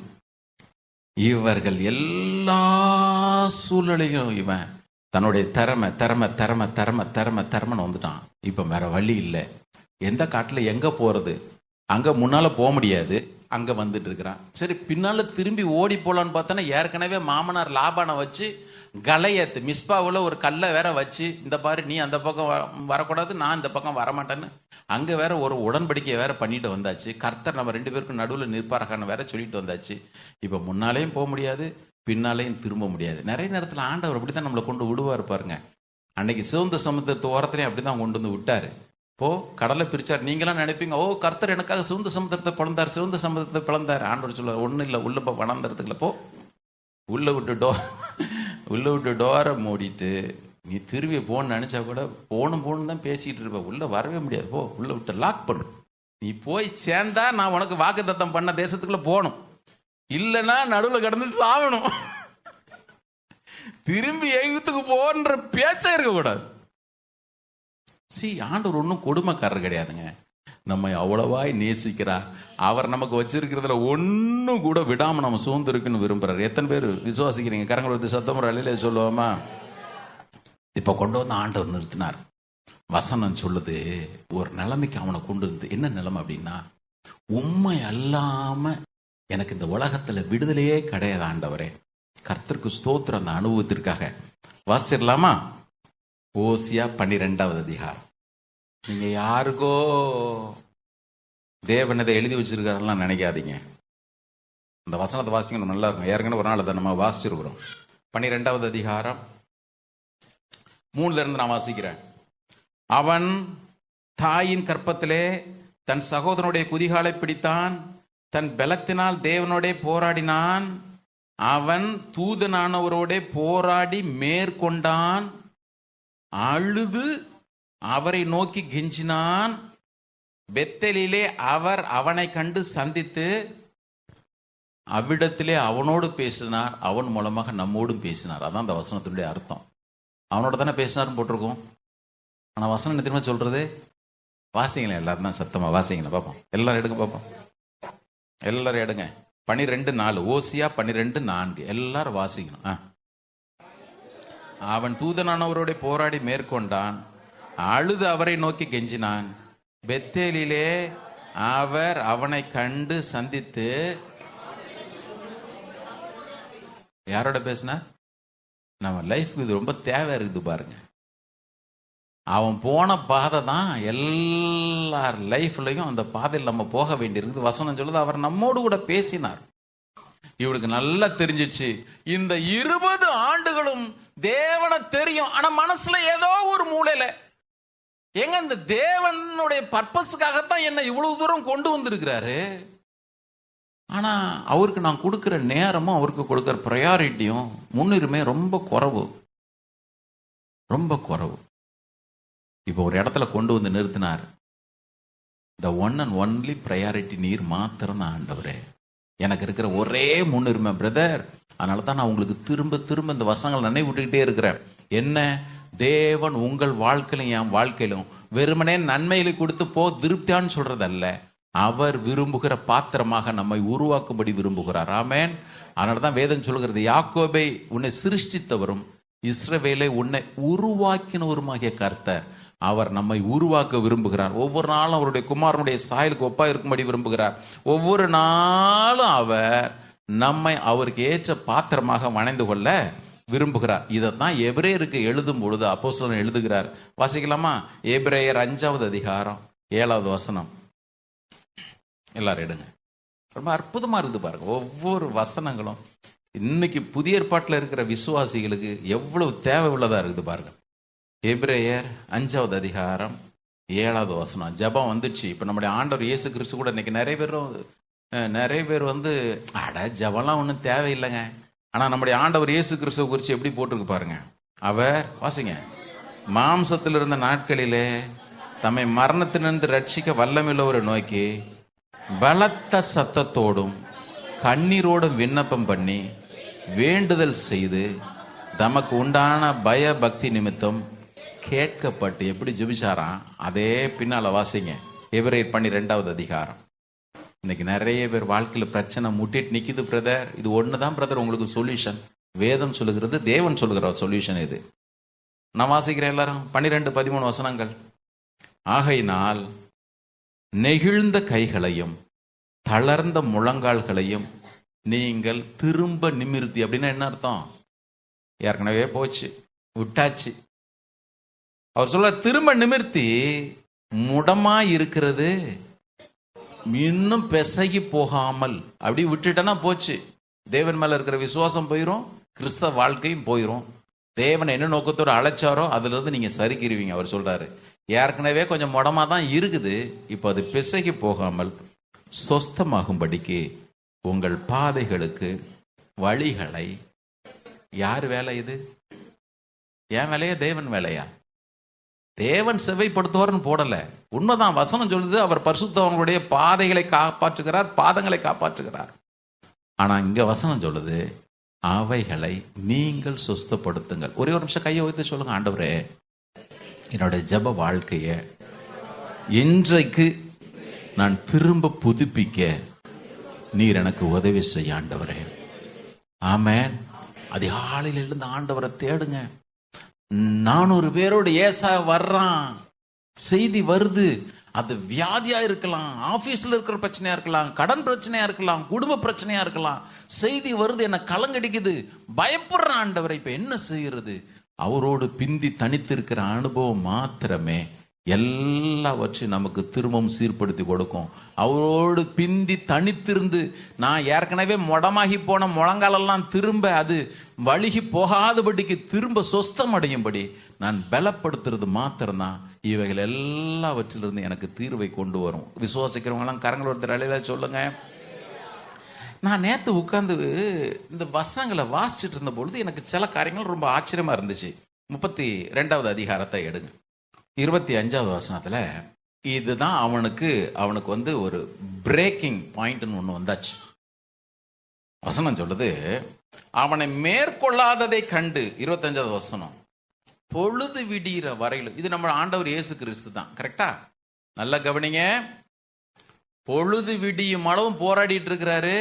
இவர்கள் எல்லா சூழ்நிலையும் இவன் தன்னுடைய திறமை திறமை திறமை திறமை திறமை திறமைன்னு வந்துட்டான். இப்போ வேற வழி இல்லை. எந்த காட்டில் எங்கே போகிறது? அங்கே முன்னால் போக முடியாது, அங்கே வந்துட்டு இருக்கிறான். சரி, பின்னால் திரும்பி ஓடி போகலான்னு பார்த்தோன்னா ஏற்கனவே மாமனார் லாபானை வச்சு கலையத்து மிஸ்பாவில் ஒரு கல்லை வேற வச்சு, இந்த பாரு நீ அந்த பக்கம் வரக்கூடாது, நான் இந்த பக்கம் வரமாட்டேன்னு அங்கே வேற ஒரு உடன்படிக்கையை வேற பண்ணிட்டு வந்தாச்சு. கர்த்தர் நம்ம 2 பேருக்கும் நடுவில் நிற்பாரகான்னு வேற சொல்லிட்டு வந்தாச்சு. இப்போ முன்னாலேயும் போக முடியாது, பின்னாலேயும் திரும்ப முடியாது. நிறைய நேரத்தில் ஆண்டவர் அப்படி தான் நம்மளை கொண்டு விடுவார் பாருங்க. அன்னைக்கு சிவந்த சமுத்திரத்து ஓரத்துலையும் அப்படி தான் கொண்டு வந்து விட்டாரு. இப்போ கடலை பிரிச்சார். நீங்களாம் நினைப்பீங்க, ஓ கர்த்தர் எனக்காக சிவந்த சமுத்திரத்தை பிளந்தார், சிவந்த சமுத்திரத்தை பிளந்தார். ஆண்டவர் சொல்லுவார், ஒன்றும் இல்லை, உள்ள போ, வளர்ந்துறதுக்குள்ள போ, உள்ள விட்டு டோரை மூடிட்டு நீ திரும்பி போன்னு நினைச்சா கூட போகணும் தான் பேசிக்கிட்டு இருப்ப, உள்ள வரவே முடியாது. போ, உள்ள விட்டு லாக் பண்ணு. நீ போய் சேர்ந்தா நான் உனக்கு வாக்குத்தத்தம் பண்ண தேசத்துக்குள்ள போகணும், இல்லைன்னா நடுவில் கடந்து சாகணும். திரும்பி எகிப்துக்கு போன்ற பேச்சா இருக்கக்கூடாது. ஆண்டவர் ஒன்றும் கொடுமைக்காரர் கிடையாதுங்க. நம்ம அவ்வளவாய் நேசிக்கிறார். அவர் நமக்கு வச்சிருக்கிறதுல ஒன்றும் கூட விடாம நம்ம சூழ்ந்து இருக்குன்னு விரும்புறாரு. எத்தனை பேர் விசுவாசிக்கிறீங்க? கரங்களை எடுத்து சத்தம் அலையில சொல்லுவோமா? இப்ப கொண்டு வந்து ஆண்டவர் நிறுத்தினார். வசனம் சொல்லுது, ஒரு நிலைமைக்கு அவனை கொண்டு வந்து. என்ன நிலைமை அப்படின்னா, உண்மை அல்லாம எனக்கு இந்த உலகத்துல விடுதலையே கிடையாது ஆண்டவரே. கர்த்தருக்கு ஸ்தோத்திரம். அந்த அனுபவத்திற்காக வாசிடலாமா? ஓசியா 12வது அதிகாரம். நீங்க யாருக்கோ தேவன் இதை எழுதி வச்சிருக்காருலாம் நினைக்காதீங்க. இந்த வசனத்தை வாசிக்கணும், நல்லா இருக்கும். ஏற்கனவே ஒரு நாள் அதை நம்ம வாசிச்சிருக்கிறோம். 12வது அதிகாரம் 3ல இருந்து நான் வாசிக்கிறேன். அவன் தாயின் கற்பத்திலே தன் சகோதரனுடைய குதிகாலை பிடித்தான், தன் பலத்தினால் தேவனோட போராடினான். அவன் தூதனானவரோட போராடி மேற்கொண்டான், அழுது அவரை நோக்கி கெஞ்சினான். பெத்தேலிலே அவர் அவனை கண்டு சந்தித்து அவ்விடத்திலே அவனோடு பேசினார், அவன் மூலமாக நம்மோடும் பேசினார். அதான் அந்த வசனத்தினுடைய அர்த்தம். அவனோட தானே பேசினார்னு போட்டிருக்கோம். ஆனா வசனம் என்ன தெரியுமா சொல்றது? வாசிங்களேன், எல்லாரும் தான் சத்தமா வாசிங்களேன் பார்ப்போம். எல்லாரும் எடுங்க பார்ப்போம், எல்லாரும் எடுங்க. 12:4 ஓசியா 12:4 எல்லாரும் வாசிக்கணும். அவன் தூதனானவரோட போராடி மேற்கொண்டான், அழுது அவரை நோக்கி கெஞ்சினான். பெத்தேலிலே அவர் அவனை கண்டு சந்தித்து யாரோட பேசினார்? நம்ம லைஃப்க்கு இது ரொம்ப தேவை இருக்குது பாருங்க. அவன் போன பாதை தான் எல்லார் லைஃப்லையும் அந்த பாதையில் நம்ம போக வேண்டியிருக்குது. வசனம் சொல்லுது, அவர் நம்மோடு கூட பேசினார். இவளுக்கு நல்லா தெரிஞ்சிச்சு, இந்த 20 ஆண்டுகளும் தேவனை தெரியும், ஆனா மனசுல ஏதோ ஒரு மூலையில எங்க இந்த தேவனுடைய பர்பஸுக்காகத்தான் என்ன இவ்வளவு தூரம் கொண்டு வந்திருக்கிறாரு. ஆனா அவருக்கு நான் கொடுக்கிற நேரமும் அவருக்கு கொடுக்கிற ப்ரையாரிட்டியும் முன்னுரிமை ரொம்ப குறைவு, ரொம்ப குறைவு. இப்போ ஒரு இடத்துல கொண்டு வந்து நிறுத்தினார். The one and only priority நீர் மாத்திரம் தான் ஆண்டவரே, எனக்கு இருக்கிற ஒரே முன்னுரிமை பிரதர். அதனால தான் நான் உங்களுக்கு திரும்ப திரும்ப இந்த வசனங்கள் நினைவூட்டிக்கிட்டே இருக்கிறேன். என்ன? தேவன் உங்கள் வாழ்க்கையிலும் என் வாழ்க்கையிலும் வெறுமனே நன்மைகளை கொடுத்து போ திருப்தியான்னு சொல்றதல்ல, அவர் விரும்புகிற பாத்திரமாக நம்மை உருவாக்கும்படி விரும்புகிறார். ஆமென். அதனாலதான் வேதம் சொல்கிறது, யாக்கோபை உன்னை சிருஷ்டித்தவரும் இஸ்ரவேலை உன்னை உருவாக்கினவருமாகிய கர்த்தர் அவர் நம்மை உருவாக்க விரும்புகிறார். ஒவ்வொரு நாளும் அவருடைய குமாரனுடைய சாயலுக்கு ஒப்பா இருக்கும்படி விரும்புகிறார். ஒவ்வொரு நாளும் அவர் நம்மை அவருக்கு ஏற்ற பாத்திரமாக வணைந்து கொள்ள விரும்புகிறார். இதைத்தான் எபிரேயருக்கு எழுதும் பொழுது அப்போஸ்தலன் எழுதுகிறார். வாசிக்கலாமா? எபிரேயர் 5வது அதிகாரம் 7வது வசனம். எல்லாரும் எடுங்க. ரொம்ப அற்புதமா இருக்குது பாருங்க. ஒவ்வொரு வசனங்களும் இன்னைக்கு புதிய ஏற்பாட்டில் இருக்கிற விசுவாசிகளுக்கு எவ்வளவு தேவை உள்ளதா இருக்குது பாருங்க. எபிரேயர் 5வது அதிகாரம் 7வது வசனம். ஜெபம் வந்துச்சு. இப்ப நம்முடைய ஆண்டவர் இயேசு கிறிஸ்து கூட இன்னைக்கு நிறைய பேர் வந்து அட ஜெபம்லாம் ஒன்றும் தேவையில்லைங்க. ஆனா நம்முடைய ஆண்டவர் இயேசு கிறிஸ்துவ குறித்து எப்படி போட்டிருக்கு பாருங்க. அவர் வாசிங்க, மாம்சத்தில் இருந்த நாட்களிலே தம்மை மரணத்திலிருந்து ரட்சிக்க வல்லமையுள்ளவரை நோக்கி பலத்த சத்தத்தோடும் கண்ணீரோடும் விண்ணப்பம் பண்ணி வேண்டுதல் செய்து தமக்கு உண்டான பய பக்தி நிமித்தம் கேட்கப்பட்டு எப்படி ஜெபிச்சாராம், அதே பின்னால வாசிங்க. எபிரேயர் 12வது அதிகாரம். இன்னைக்கு நிறைய பேர் வாழ்க்கையில பிரச்சனை முட்டிட்டு நிக்குது பிரதர். இது ஒண்ணுதான் பிரதர் உங்களுக்கு சொல்யூஷன். வேதம் சொல்லுகிறது, தேவன் சொல்லுகிற சொல்யூஷன் இது. நான் வாசிக்கிறேன் எல்லாரும் 12-13 வசனங்கள். ஆகையினால் நெகிழ்ந்த கைகளையும் தளர்ந்த முழங்கால்களையும் நீங்கள் திரும்ப நிமிர்த்தி. அப்படின்னா என்ன அர்த்தம்? ஏற்கனவே போச்சு, விட்டாச்சு. அவர் சொல்ல திரும்ப நிமிர்த்தி, முடமா இருக்கிறது இன்னும் பிசகி போகாமல் அப்படி விட்டுட்டனா போச்சு. தேவன் மேல இருக்கிற விசுவாசம் போயிரும், கிறிஸ்தவ வாழ்க்கையும் போயிரும். தேவன் என்ன நோக்கத்தோடு அழைச்சாரோ அதுல இருந்து நீங்க சரிக்கிருவீங்க. அவர் சொல்றாரு ஏற்கனவே கொஞ்சம் முடமா தான் இருக்குது, இப்போ அது பிசகி போகாமல் சொஸ்தமாகும்படிக்கு உங்கள் பாதைகளுக்கு வழிகளை. யார் வேலை இது? என் வேலையா தேவன் வேலையா? தேவன் செவைப்படுத்துவார்னு போடல. உண்மைதான், வசனம் சொல்லுது அவர் பரிசுத்தவங்களுடைய பாதைகளை காப்பாற்றுகிறார், பாதங்களை காப்பாற்றுகிறார். ஆனா இங்க வசனம் சொல்லுது அவைகளை நீங்கள் சொஸ்தப்படுத்துங்கள். ஒரே ஒரு நிமிஷம் கையை வைத்து சொல்லுங்க, ஆண்டவரே என்னோட ஜெப வாழ்க்கைய இன்றைக்கு நான் திரும்ப புதுப்பிக்க நீர் எனக்கு உதவி செய்ய ஆண்டவரே. ஆமென். அதிகாலையில் எழுந்து ஆண்டவரை தேடுங்க. 400 பேரோடு ஏசா வர்றான், செய்தி வருது. அது வியாதியா இருக்கலாம், ஆபீஸ்ல இருக்கிற பிரச்சனையா இருக்கலாம், கடன் பிரச்சனையா இருக்கலாம், குடும்ப பிரச்சனையா இருக்கலாம். செய்தி வருது, என்ன கலங்கடிக்குது, பயப்படுறான். ஆண்டவரை இப்ப என்ன செய்யறது? அவரோடு பிந்தி தனித்திருக்கிற அனுபவம் மாத்திரமே எல்லாவற்றையும் நமக்கு திரும்பவும் சீர்படுத்தி கொடுக்கும். அவரோடு பிந்தி தனித்திருந்து நான் ஏற்கனவே முடமாகி போன முழங்காலெல்லாம் திரும்ப அது வழுகி போகாதபடிக்கு திரும்ப சொஸ்தம் அடையும்படி நான் பலப்படுத்துறது மாத்திரம்தான் இவைகள் எல்லாவற்றிலிருந்து எனக்கு தீர்வை கொண்டு வரும். விசுவாசிக்கிறவங்களாம் கரங்கள் ஒருத்தர் அலையில சொல்லுங்க. நான் நேற்று உட்கார்ந்து இந்த வசனங்களை வாசிச்சுட்டு இருந்த பொழுது எனக்கு சில காரியங்கள் ரொம்ப ஆச்சரியமா இருந்துச்சு. 32வது அதிகாரத்தை எடுங்க. 25வது வசனத்துல இதுதான் அவனுக்கு வந்து ஒரு பிரேக்கிங் பாயிண்ட்னு ஒண்ணு வந்தாச்சு. வசனம் சொல்லுது, அவனை மேற்கொள்ளாததை கண்டு. 25வது வசனம், பொழுது விடிகிற வரையிலும். இது நம்ம ஆண்டவர் இயேசு கிறிஸ்து தான். கரெக்டா? நல்ல கவனிங்க. பொழுது விடியும் அளவும் போராடிட்டு இருக்கிறாரு.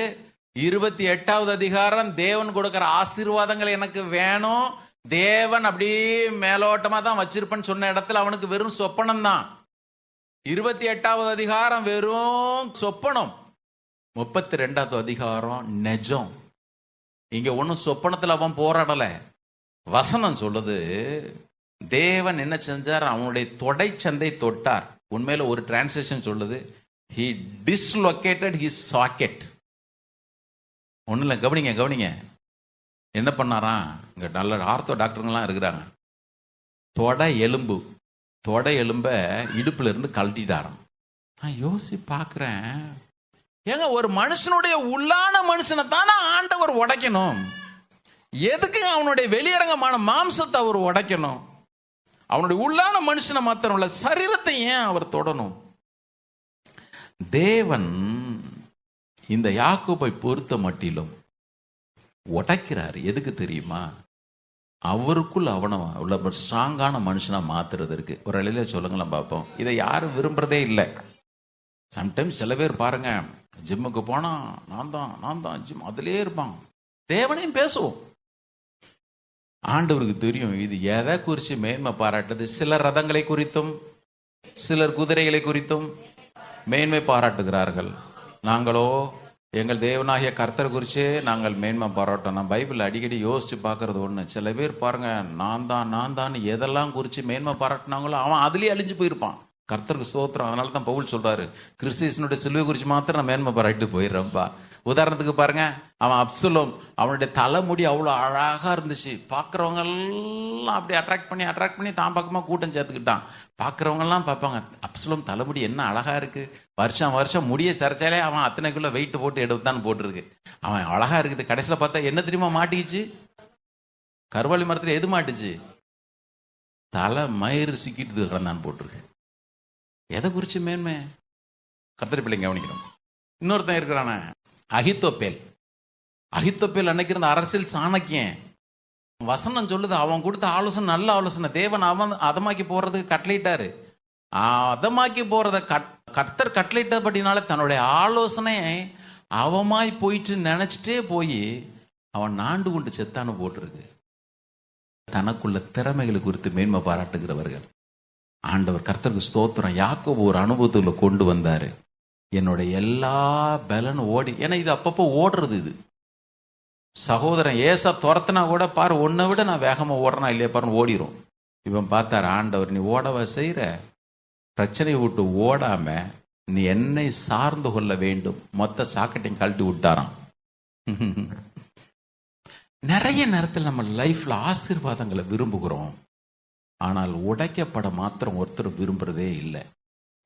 28வது அதிகாரம், தேவன் கொடுக்கிற ஆசீர்வாதங்கள் எனக்கு வேணும், தேவன் அப்படியே மேலோட்டமா தான் வச்சிருப்பேன்னு சொன்ன இடத்துல அவனுக்கு வெறும் சொப்பனம் தான். 28வது அதிகாரம் வெறும் சொப்பனம். 32வது அதிகாரம் நிஜம். இங்க ஒன்னும் சொப்பனத்துல அவன் போராடல. வசனம் சொல்லுது, தேவன் என்ன செஞ்சார்? அவனுடைய தொடை சந்தை தொட்டார். உண்மையில ஒரு டிரான்ஸ்லேஷன் சொல்லுது, he dislocated his socket. ஒன்றும் இல்லை, கவனிங்க. என்ன பண்ணாராம்? இங்கே நல்ல ஆர்த்தோ டாக்டருங்கெல்லாம் இருக்கிறாங்க. தொடை எலும்ப இடுப்புல இருந்து கழட்டிட்டாராம். நான் யோசி பார்க்குறேன், ஏங்க ஒரு மனுஷனுடைய உள்ளான மனுஷனை தானே ஆண்டவர் உடைக்கணும். எதுக்கு அவனுடைய வெளியரங்கமான மாம்சத்தை அவர் உடைக்கணும்? அவனுடைய உள்ளான மனுஷனை மாத்திரம் இல்ல, சரீரத்தை ஏன் அவர் தொடணும்? தேவன் இந்த யாக்கோபை பொறுத்த மட்டிலும் உடைக்கிறார். எதுக்கு தெரியுமா? அவருக்குள் அவனை உள்ள ஸ்ட்ராங்கான மனுஷனா மாத்துறதற்கு. ஒரு இலையில சொல்லுங்களேன் பார்ப்போம். இதை யாரும் விரும்புறதே இல்லை. சம்டைம்ஸ் சில பேர் பாருங்க, ஜிம்முக்கு போனா நான் தான் ஜிம் அதிலே இருப்பான். தேவனையும் பேசுவோம். ஆண்டவருக்கு தெரியும் இது எதை குறித்து மேன்மை பாராட்டுது. சிலர் ரதங்களை குறித்தும் சிலர் குதிரைகளை குறித்தும் மேன்மை பாராட்டுகிறார்கள். நாங்களோ எங்கள் தேவனாகிய கர்த்தர் குறிச்சே நாங்கள் மேன்மை பாராட்டோம். நான் பைபிள் அடிக்கடி யோசிச்சு பார்க்கறது ஒன்று, சில பேர் பாருங்க நான் தான் எதெல்லாம் குறித்து மேன்மை பாராட்டினாங்களோ அவன் அதுலேயே அழிஞ்சு போயிருப்பான். கர்த்தருக்கு ஸ்தோத்திரம். அதனால தான் பவுல் சொல்றாரு, கிறிஸ்துவினுடைய சிலுவை குறித்து மாத்திரம் நான் மேன்மை பாராட்டிட்டு போயிடுறேன்ப்பா. உதாரணத்துக்கு பாருங்க, அவன் அப்சலோம், அவனுடைய தலைமுடி அவ்வளோ அழகா இருந்துச்சு. பார்க்குறவங்க எல்லாம் அப்படி அட்ராக்ட் பண்ணி தான் பக்கமா கூட்டம் சேர்த்துக்கிட்டான். பார்க்குறவங்க எல்லாம் பார்ப்பாங்க, அப்சலோம் தலைமுடி என்ன அழகா இருக்கு, வருஷம் முடிய சரிச்சாலே அவன் அத்தனைக்குள்ள வெயிட் போட்டு எடுத்தான்னு போட்டுருக்கு. அவன் அழகா இருக்குது. கடைசியில் பார்த்தா என்ன தெரியுமா மாட்டிக்கிச்சு? கருவாளி மரத்துல எது மாட்டுச்சு? தலை மயிறு சிக்கிட்டு கிடந்தான் போட்டிருக்கு. எதை குறிச்சு மேன்மை? கர்த்தர் பிள்ளைங்க கவனிக்கணும். இன்னொருத்தன் இருக்கிறான அகித்தோப்பேல் அன்னைக்கு இருந்த அரசியல் சாணக்கியன். வசனம் சொல்லுது, அவன் கொடுத்த ஆலோசனை நல்ல ஆலோசனை. தேவன் அவன் அதமாக்கி போறதுக்கு கட்டளையிட்டாரு. அதமாக்கி போறத கர்த்தர் கட்டளையிட்டபடினால தன்னுடைய ஆலோசனை அவமாய் போயிட்டு நினைச்சிட்டே போய் அவன் நாண்டு கொண்டு செத்தானு போட்டிருக்கு. தனக்குள்ள திறமைகளை குறித்து மேன்மை பாராட்டுகிறவர்கள். ஆண்டவர் கர்த்தருக்கு ஸ்தோத்திரம். யாக்கோபு ஒரு அனுபவத்துல கொண்டு வந்தாரு. என்னோட எல்லா பலனும் ஓடி, ஏன்னா இது அப்பப்போ ஓடுறது. இது சகோதரன் ஏசா துரத்துனா கூட பாரு, உன்னை விட நான் வேகமா ஓடுறனா இல்லையா பாருன்னு ஓடிரும். இவன் பார்த்தாரு, ஆண்டவர் நீ ஓடவா செய்யற, பிரச்சனையை விட்டு ஓடாம நீ என்னை சார்ந்து கொள்ள வேண்டும். மொத்த சாக்கெட்டையும் கழட்டி விட்டாராம். நிறைய நேரத்தில் நம்ம லைஃப்ல ஆசீர்வாதங்களை விரும்புகிறோம், ஆனால் உடைக்கப்பட மாத்திரம் ஒருத்தர் விரும்புறதே இல்லை.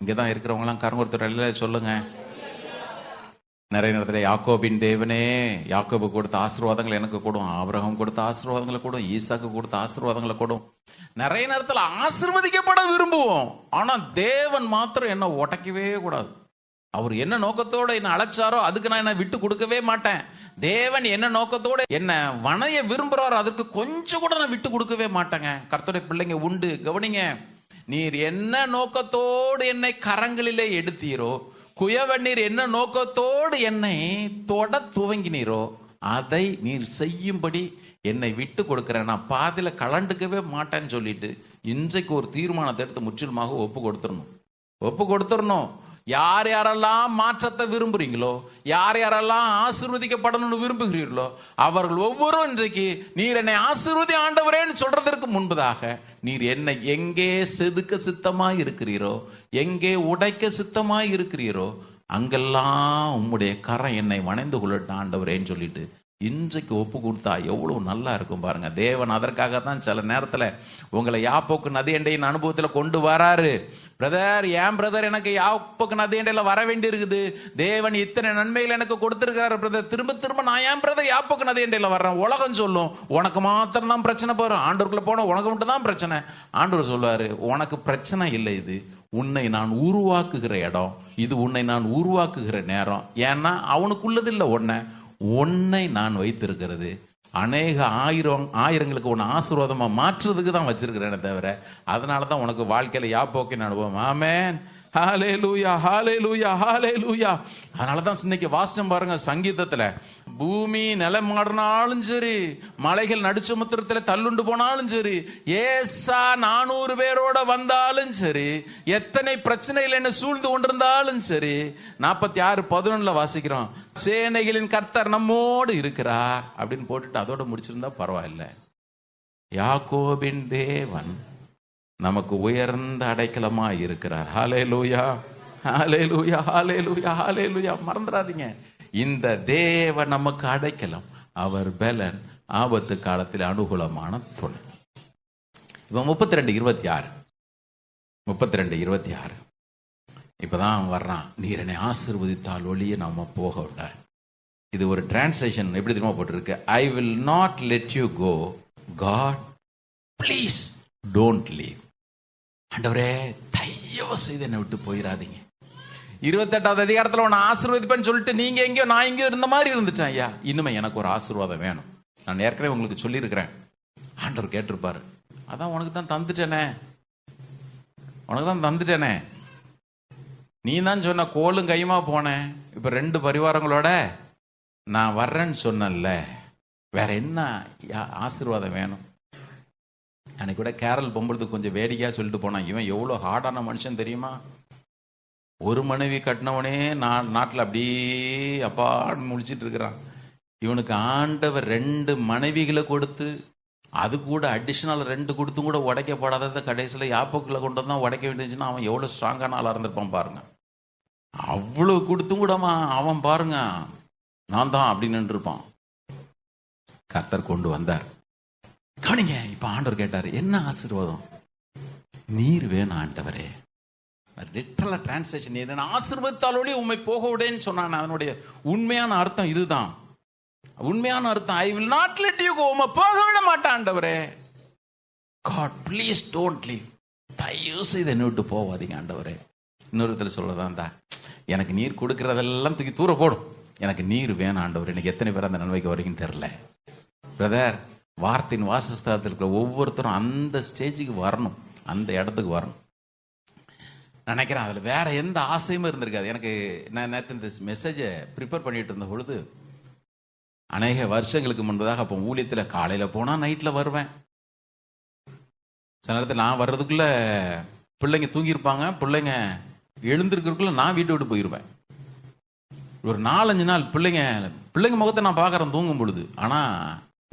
இங்கதான் இருக்கிறவங்களாம் கருங்க ஒருத்தர் சொல்லுங்க. நிறைய நேரத்தில் யாக்கோபின் தேவனே, யாக்கோபு கொடுத்த ஆசீர்வாதங்களை எனக்கு கொடும், ஆபிரகாம் கொடுத்த ஆசீர்வாதங்களை கொடும், ஈசாக்கு கொடுத்த ஆசீர்வாதங்களை கொடும். நிறைய நேரத்தில் ஆசீர்வதிக்கப்பட விரும்புவோம், ஆனா தேவன் மாத்திரம் என்ன உடைக்கவே கூடாது. அவர் என்ன நோக்கத்தோட என்ன அழைச்சாரோ அதுக்கு நான் என்ன விட்டு கொடுக்கவே மாட்டேன். தேவன் என்ன நோக்கத்தோட என்ன வணைய விரும்புறாரோ அதற்கு கொஞ்சம் கூட நான் விட்டு கொடுக்கவே மாட்டேங்க. கர்த்தருடைய பிள்ளைங்க உண்டு, கவனிங்க. நீர் என்ன நோக்கத்தோடு என்னை கரங்களிலே எடுத்தீரோ, குயவண்ணீர் என்ன நோக்கத்தோடு என்னை தொட துவங்கினீரோ அதை நீர் செய்யும்படி என்னை விட்டு கொடுக்கிறேன், நான் பாதியில கலண்டுக்கவே மாட்டேன்னு சொல்லிட்டு இன்றைக்கு ஒரு தீர்மானத்தை எடுத்து முற்றிலுமாக ஒப்பு கொடுத்துடணும். யார் யாரெல்லாம் மாற்றத்தை விரும்புறீங்களோ, யார் யாரெல்லாம் ஆசீர்வதிக்கப்படணும்னு விரும்புகிறீர்களோ அவர்கள் ஒவ்வொருவரும் இன்றைக்கு நீர் என்னை ஆசீர்வதி ஆண்டவரேன்னு சொல்றதற்கு முன்பதாக நீர் என்னை எங்கே செதுக்க சித்தமாய் இருக்கிறீரோ, எங்கே உடைக்க சித்தமாய் இருக்கிறீரோ அங்கெல்லாம் உம்முடைய கரம் என்னை வணைந்து கொள்ளட்டும் ஆண்டவரேன்னு சொல்லிட்டு இன்றைக்கு ஒப்பு கொடுத்தா எவ்வளவு நல்லா இருக்கும் பாருங்க. தேவன் அதற்காகத்தான் சில நேரத்துல உங்களை யாப்போக்கு நதியண்டையின் அனுபவத்துல கொண்டு வராரு. பிரதர், ஏன் பிரதர் எனக்கு யாப்போக்கு நதியண்டையில வர வேண்டி இருக்குது, தேவன் இத்தனை நன்மைகள் எனக்கு கொடுத்திருக்கிறாரு பிரதர், திரும்ப திரும்ப நான் ஏன் பிரதர் யாப்போக்கு நதியண்டையில வர்றேன்? உலகம் சொல்லும் உனக்கு மாத்திரம் தான் பிரச்சனை போறோம், ஆண்டவருக்குள்ள போன உனக்கு மட்டும் தான் பிரச்சனை. ஆண்டவர் சொல்லுவாரு, உனக்கு பிரச்சனை இல்லை, இது உன்னை நான் உருவாக்குகிற இடம், இது உன்னை நான் உருவாக்குகிற நேரம். ஏன்னா அவனுக்குள்ளது இல்லை, உன்னை நான் வைத்திருக்கிறது அநேக ஆயிரங்களுக்கு உன்னை ஆசீர்வாதமா மாற்றுறதுக்கு தான் வச்சிருக்கிறேனே தவிர அதனாலதான் உனக்கு வாழ்க்கையில யாப்போக்கின் அனுபவம். ஆமென், ஹல்லேலூயா, ஹல்லேலூயா, ஹல்லேலூயா. அதனாலதான் இன்னைக்கு வாசம் பாருங்க சங்கீதத்துல, பூமி நிலமாடினாலும் சரி, மலைகள் நடுச்சமுத்திரத்துல தள்ளுண்டு போனாலும் சரி, ஏசா 400 பேரோட வந்தாலும் சரி, எத்தனை பிரச்சனைகள் என்ன சூழ்ந்து கொண்டிருந்தாலும் சரி, 46:11 வாசிக்கிறோம், சேனைகளின் கர்த்தர் நம்மோடு இருக்கிறார் அப்படின்னு போட்டுட்டு அதோட முடிச்சிருந்தா பரவாயில்ல. யாக்கோபின் தேவன் நமக்கு உயர்ந்த அடைக்கலமா இருக்கிறார். ஹல்லேலூயா, ஹல்லேலூயா, ஹல்லேலூயா, ஹல்லேலூயா. மறந்துடாதீங்க, இந்த தேவன் நமக்கு அடைக்கலம், அவர் பெலன், ஆபத்து காலத்தில் அனுகூலமான துணை. இவன் 32:26 இப்பதான் வர்றான். நீர் என்னை ஆசீர்வதித்தால் ஒளிய நாம போக விட்டார். இது ஒரு டிரான்ஸ்லேஷன் எப்படி தெரியுமா போட்டிருக்கு, I will not let you go, God please don't leave. ஆண்டவரே தயவு செய்து என்னை விட்டு போயிடாதீங்க. 28வது அதிகாரத்தில் உன்னை ஆசீர்வதிப்பேன்னு சொல்லிட்டு நீங்க எங்கேயோ நான் எங்கேயோ இருந்த மாதிரி இருந்துட்டேன். ஐயா, இனிமே எனக்கு ஒரு ஆசீர்வாதம் வேணும். நான் ஏற்கனவே உங்களுக்கு சொல்லியிருக்கிறேன். ஆண்டவர் கேட்டிருப்பாரு, அதான் உனக்கு தான் தந்துட்டேனே, நீ தான் சொன்ன கோலும் கையுமா போனேன், இப்ப 2 பரிவாரங்களோட நான் வர்றேன்னு சொன்னல, வேற என்ன ஆசீர்வாதம் வேணும்? அன்னைக்கு கூட கேரள் பொம்பளத்துக்கு கொஞ்சம் வேடிக்கையா சொல்லிட்டு போனான், இவன் எவ்வளவு ஹார்டான மனுஷன் தெரியுமா, ஒரு மனைவி கட்டினவனே நாட்டில் அப்படியே அப்பா முடிச்சிட்டு இருக்கிறான். இவனுக்கு ஆண்டவர் 2 மனைவிகளை கொடுத்து, அது கூட அடிஷனல் 2 கொடுத்தும் கூட உடைக்கப்படாத கடைசியில் யாப்போக்கில் கொண்டு வந்தா உடைக்க வேண்டியதுன்னா அவன் எவ்வளவு ஸ்ட்ராங்கான ஆளா இருந்திருப்பான் பாருங்க. அவ்வளவு கொடுத்தும் கூடமா அவன் பாருங்க நான் தான் அப்படின்னு இருப்பான். கர்த்தர் கொண்டு வந்தார். கவனிங்க, இப்ப ஆண்டவர் கேட்டாரு, என்ன ஆசீர்வாதம்? நீர் வேணும் ஆண்டவரே. லிட்டரல் டிரான்ஸ்லேஷன், என்ன ஆசீர்வதித்தாலோட உண்மை போக விடேன்னு சொன்னான். அதனுடைய உண்மையான அர்த்தம் இதுதான். உண்மையான அர்த்தம், I will not let you go, உம்மை போக விட மாட்டேன் ஆண்டவரே. காட் ப்ளீஸ் டோன்ட் லீவ், தயவு செய்து என்னை விட்டு போவாதீங்க ஆண்டவரே. இன்னொரு இடத்துல சொல்லதான் தான், எனக்கு நீர் கொடுக்கறதெல்லாம் தூக்கி தூர போடும், எனக்கு நீர் வேணும் ஆண்டவர். எனக்கு எத்தனை பேர் அந்த நன்மைக்கு வரைக்கும் தெரியல பிரதர். வார்த்தையின் வாசஸ்தலத்தில் இருக்கிற ஒவ்வொருத்தரும் அந்த ஸ்டேஜுக்கு வரணும், அந்த இடத்துக்கு வரணும். நினைக்கிறேன் அதில் வேற எந்த ஆசையுமே இருந்திருக்காது. எனக்கு நான் நேற்று இந்த மெசேஜை ப்ரிப்பேர் பண்ணிட்டு இருந்த பொழுது, அநேக வருஷங்களுக்கு முன்பதாக அப்போ ஊழியத்தில் காலையில் போனால் நைட்டில் வருவேன், சில நேரத்தில் நான் வர்றதுக்குள்ள பிள்ளைங்க தூங்கியிருப்பாங்க, பிள்ளைங்க எழுந்திருக்கிறதுக்குள்ள நான் வீட்டை விட்டு போயிடுவேன். ஒரு 4-5 நாள் பிள்ளைங்க முகத்தை நான் பார்க்குறேன் தூங்கும் பொழுது. ஆனால்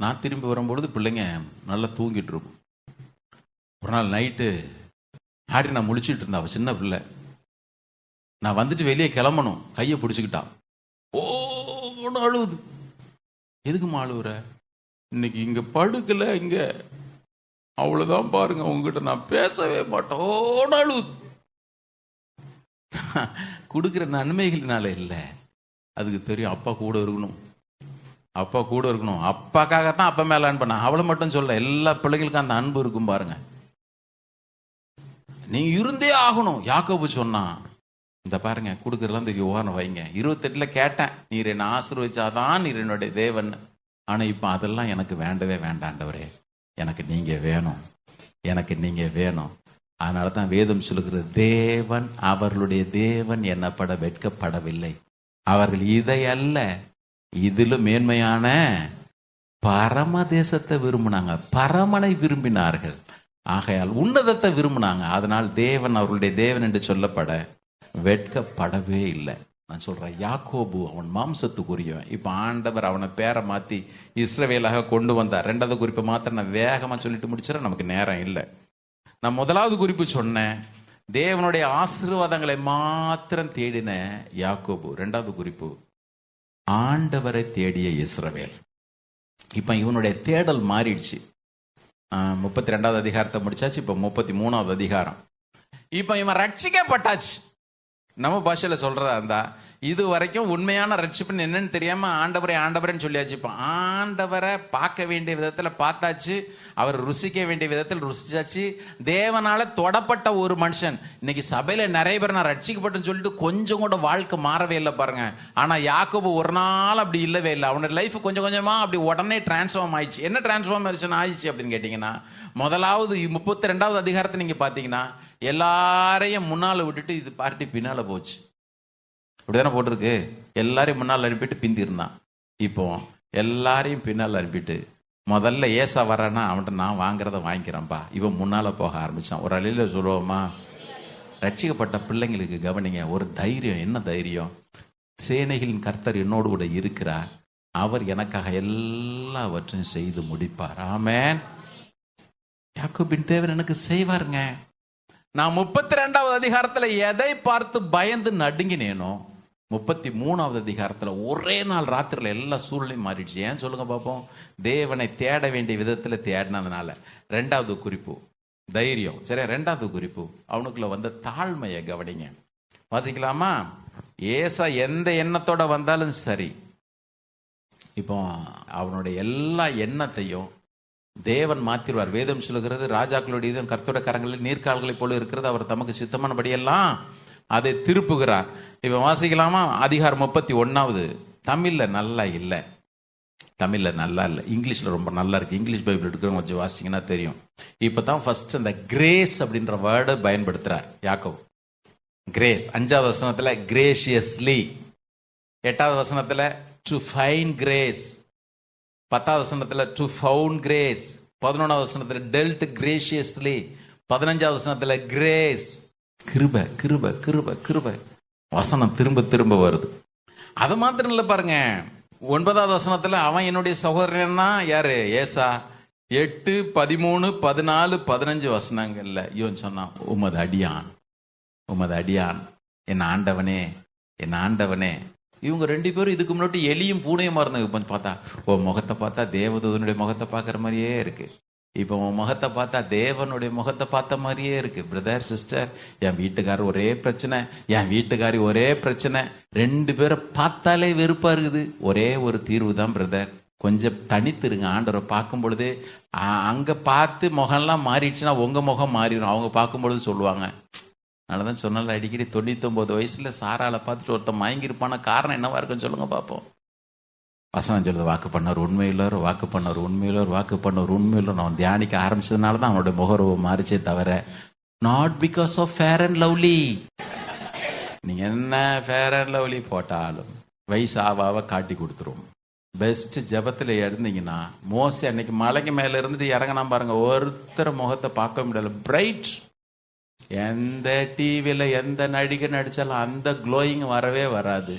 நான் திரும்பி வரும்பொழுது பிள்ளைங்க நல்லா தூங்கிட்டு இருக்கும். ஒரு நாள் நைட்டு ஆடி நான் முழிச்சிட்டு இருந்தேன். அவள் சின்ன பிள்ளை. நான் வந்துட்டு வெளியே கிளம்பணும், கையை பிடிச்சிக்கிட்டான். ஓன்னு அழுவுது. எதுக்குமா அழுவுற? இன்னைக்கு இங்க படுக்கல, இங்க அவ்வளவுதான் பாருங்க, உங்ககிட்ட நான் பேசவே மாட்டேன். ஓன்னு அழுவுது. கொடுக்குற நன்மைகளினால இல்லை, அதுக்கு தெரியும் அப்பா கூட இருக்கணும், அப்பா கூட இருக்கணும். அப்பாக்காகத்தான் அப்பா மேல அன்பு. அவளை மட்டும் சொல்ல, எல்லா பிள்ளைகளுக்கும் அந்த அன்பு இருக்கும் பாருங்க. நீங்க இருந்தே ஆகணும். யாக்கோபு சொன்னா, இந்த பாருங்க கொடுக்கறதெல்லாம் இந்த யோவான வைங்க. 28 கேட்டேன், நீர் என்னை ஆசீர்வதிச்சாதான் நீர் என்னுடைய தேவன். ஆனா இப்ப அதெல்லாம் எனக்கு வேண்டவே வேண்டாண்டவரே, எனக்கு நீங்க வேணும், எனக்கு நீங்க வேணும். அதனாலதான் வேதம் சொல்லுகிறது, தேவன் அவர்களுடைய தேவன் என்னப்பட வெட்கப்படவில்லை. அவர்கள் இதை அல்ல, இதிலும் மேன்மையான பரமதேசத்தை விரும்பினாங்க, பரமனை விரும்பினார்கள். ஆகையால் உன்னதத்தை விரும்பினாங்க. அதனால் தேவன் அவர்களுடைய தேவன் என்று சொல்லப்பட வெட்கப்படவே இல்லை. நான் சொல்றேன், யாக்கோபு அவன் மாம்சத்துக்குரியவன். இப்ப ஆண்டவர் அவனை பேரை மாத்தி இஸ்ரவேலாக கொண்டு வந்தார். 2வது குறிப்பை மாத்திரம் நான் வேகமா சொல்லிட்டு முடிச்சிடறேன், நமக்கு நேரம் இல்லை. நான் 1வது குறிப்பு சொன்னேன், தேவனுடைய ஆசீர்வாதங்களை மாத்திரம் தேடின யாக்கோபு. 2வது குறிப்பு, ஆண்டவரை தேடிய இஸ்ரவேல். இப்ப இவனுடைய தேடல் மாறிடுச்சு. 32வது அதிகாரத்தை முடிச்சாச்சு, இப்ப 33வது அதிகாரம். இப்ப இவன் ரட்சிக்கப்பட்டாச்சு. நம்ம பாஷையில சொல்றதா இருந்தா, இது வரைக்கும் உண்மையான ரட்சிப்புன்னு என்னன்னு தெரியாம ஆண்டவரே ஆண்டவரேன்னு சொல்லியாச்சு. இப்ப ஆண்டவரை பார்க்க வேண்டிய விதத்துல பார்த்தாச்சு, அவர் ருசிக்க வேண்டிய விதத்தில் ருசிச்சாச்சு. தேவனால தொடப்பட்ட ஒரு மனுஷன். இன்னைக்கு சபையில நிறைய பேர் நான் ரட்சிக்கப்பட்டேன்னு சொல்லிட்டு கொஞ்சம் கூட வாழ்க்கை மாறவே இல்லை பாருங்க. ஆனா யாக்கோபு ஒரு நாள் அப்படி இல்லவே இல்லை. அவனோட லைஃப் கொஞ்சம் கொஞ்சமா அப்படி உடனே டிரான்ஸ்ஃபார்ம் ஆயிடுச்சு. என்ன டிரான்ஸ்ஃபார்மேஷன் ஆயிடுச்சு அப்படின்னு கேட்டீங்கன்னா, முதலாவது 32வது அதிகாரத்தை நீங்க பாத்தீங்கன்னா, எல்லாரையும் முன்னால விட்டுட்டு இது பார்ட்டி பின்னால போச்சு. அப்படிதானே போட்டிருக்கு. எல்லாரையும் முன்னால் அனுப்பிட்டு பிந்தி இருந்தான். இப்போ எல்லாரையும் பின்னால் அனுப்பிட்டு, முதல்ல ஏசா வரானா அவன்கிட்ட நான் வாங்குறத வாங்கிக்கிறேன்ப்பா, இவன் முன்னால போக ஆரம்பிச்சான். ஒரு அழியில சொல்லுவோமா, ரட்சிக்கப்பட்ட பிள்ளைங்களுக்கு கவனிங்க ஒரு தைரியம். என்ன தைரியம்? சேனைகளின் கர்த்தர் என்னோடு கூட இருக்கிறார், அவர் எனக்காக எல்லாவற்றையும் செய்து முடிப்பார். ஆமென். யாக்கோபின் தேவன் எனக்கு செய்வாருங்க. நான் 32வது அதிகாரத்துல எதை பார்த்து பயந்து நடுங்கினேனோ, 33வது அதிகாரத்துல ஒரே நாள் ராத்திரில எல்லா சூழ்நிலையும் மாறிடுச்சு. ஏன் சொல்லுங்க பாப்போம்? தேவனை தேட வேண்டிய விதத்துல தேடினதுனால. 2வது குறிப்பு தைரியம். சரி, 2வது குறிப்பு அவனுக்குள்ள வந்த தாழ்மையை கவனிங்க. வாசிக்கலாமா? ஏசா எந்த எண்ணத்தோட வந்தாலும் சரி, இப்போ அவனுடைய எல்லா எண்ணத்தையும் தேவன் மாத்திருவார். வேதம் சொல்லுகிறது, ராஜாக்களுடைய கர்த்தருடைய கரங்களில் நீர்க்கால்களை போல இருக்கிறது, அவர் தமக்கு சித்தமானபடியெல்லாம் அதை திருப்புகிறார். இப்ப வாசிக்கலாமா? அதிகாரம் 31வது. தமிழ்ல நல்லா இல்லை, தமிழ்ல நல்லா இல்லை, இங்கிலீஷ்ல ரொம்ப நல்லா இருக்கு. இங்கிலீஷ் பைபிள் எடுக்கிறவங்க கொஞ்சம் வாசிங்கன்னா தெரியும். இப்பதான் ஃபர்ஸ்ட் அந்த கிரேஸ் அப்படின்ற வேர்டை பயன்படுத்துறார் யாக்கோபு. கிரேஸ் 5வது வசனத்துல கிரேஷியஸ்லி, 8வது வசனத்துல டு ஃபைண்ட் கிரேஸ், 10வது வசனத்துல டு ஃபவுண்ட் கிரேஸ், 11வது வசனத்துல டெல்ட் கிரேஷியஸ்லி, 15வது வசனத்துல கிரேஸ். கிருபை கிருபை கிருபை கிருபை வசனம் திரும்ப திரும்ப வருது. அது மாத்திரம் இல்ல பாருங்க, 9வது வசனத்துல அவன் என்னுடைய சகோதரன்னா யாரு? ஏசா. 8, 13, 14, 15 வசனங்கள்ல இவன் சொன்னான், உமது அடியான், உமது அடியான், என் ஆண்டவனே, என் ஆண்டவனே. இவங்க 2 பேரும் இதுக்கு முன்னாடி எலியும் பூனையுமா இருந்தாங்க. இப்போ பார்த்தா உன் முகத்தை பார்த்தா தேவதூதனுடைய முகத்தை பார்க்குற மாதிரியே இருக்கு. இப்போ உன் முகத்தை பார்த்தா தேவனுடைய முகத்தை பார்த்த மாதிரியே இருக்கு. பிரதர் சிஸ்டர், என் வீட்டுக்காரர் ஒரே பிரச்சனை, என் வீட்டுக்காரி ஒரே பிரச்சனை, 2 பேரை பார்த்தாலே வெறுப்பா இருக்குது. ஒரே ஒரு தீர்வு தான் பிரதர், கொஞ்சம் தனித்துருங்க. ஆண்டவரை பார்க்கும் பொழுது அங்க பார்த்து முகம்லாம் மாறிடுச்சுன்னா உங்க முகம் மாறிடும். அவங்க பார்க்கும் பொழுது சொல்லுவாங்க. அதனாலதான் சொன்னால அடிக்கடி 99 வயசுல சாரால பார்த்துட்டு ஒருத்தன் மயங்கிருப்பான காரணம் என்னவா இருக்குன்னு சொல்லுங்க பார்ப்போம். வசனம் சொல்லுது, வாக்கு பண்ணவர் உண்மையிலோர், வாக்கு பண்ணவர் உண்மையிலோர், வாக்கு பண்ணவர் உண்மையிலோர். அவன் தியானிக்க ஆரம்பிச்சதுனால தான் அவனுடைய முகர்வு மாறிச்சே தவிர, not because of fair and lovely. நீங்க என்ன ஃபேர் அண்ட் லவ்லி போட்டாலும் வயசு ஆவாவ காட்டி கொடுத்துரும். பெஸ்ட் ஜபத்துல இருந்தீங்கன்னா, மோசே அன்னைக்கு மலைக்கு மேல இருந்துட்டு இறங்கினா பாருங்க, ஒருத்தர் முகத்தை பார்க்க முடியல. பிரைட். எந்த டிவியில எந்த நடிகை நடிச்சாலும் அந்த க்ளோயிங் வரவே வராது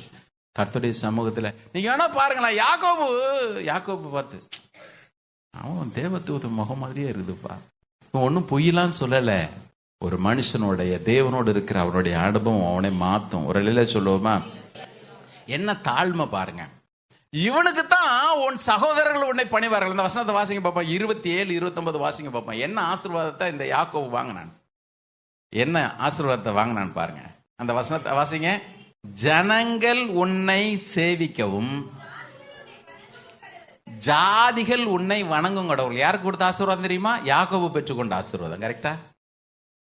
கர்த்தருடைய சமூகத்துல. நீங்க வேணா பாருங்களேன், யாக்கோபு பார்த்து அவன் தேவதூத முகம் மாதிரியே இருக்குதுப்பா. ஒன்னும் பொய்யலான்னு சொல்லல. ஒரு மனுஷனுடைய தேவனோடு இருக்கிற அவனுடைய அனுபவம் அவனை மாத்தும். ஒரு நிலையில சொல்லுவோமா, என்ன தாழ்மை பாருங்க. இவனுக்கு தான் உன் சகோதரர்கள் உன்னை பணிவார்கள். இந்த வசனத்தை வாசிங்க பார்ப்போம். 27, 29 வாசிங்க பார்ப்போம். என்ன ஆசீர்வாதத்தை இந்த யாக்கோபு வாங்கினான், என்ன ஆசீர்வாதத்தை வாங்கினான் பாருங்க. அந்த வசனத்தை வாசிங்க. ஜனங்கள் உன்னை சேவிக்கவும் ஜாதிகள் உன்னை வணங்கும் கடவுள். யாருக்கு கொடுத்த ஆசீர்வாதம் தெரியுமா? யாக்கோபு பெற்றுக்கொண்ட ஆசீர்வாதம். கரெக்டா?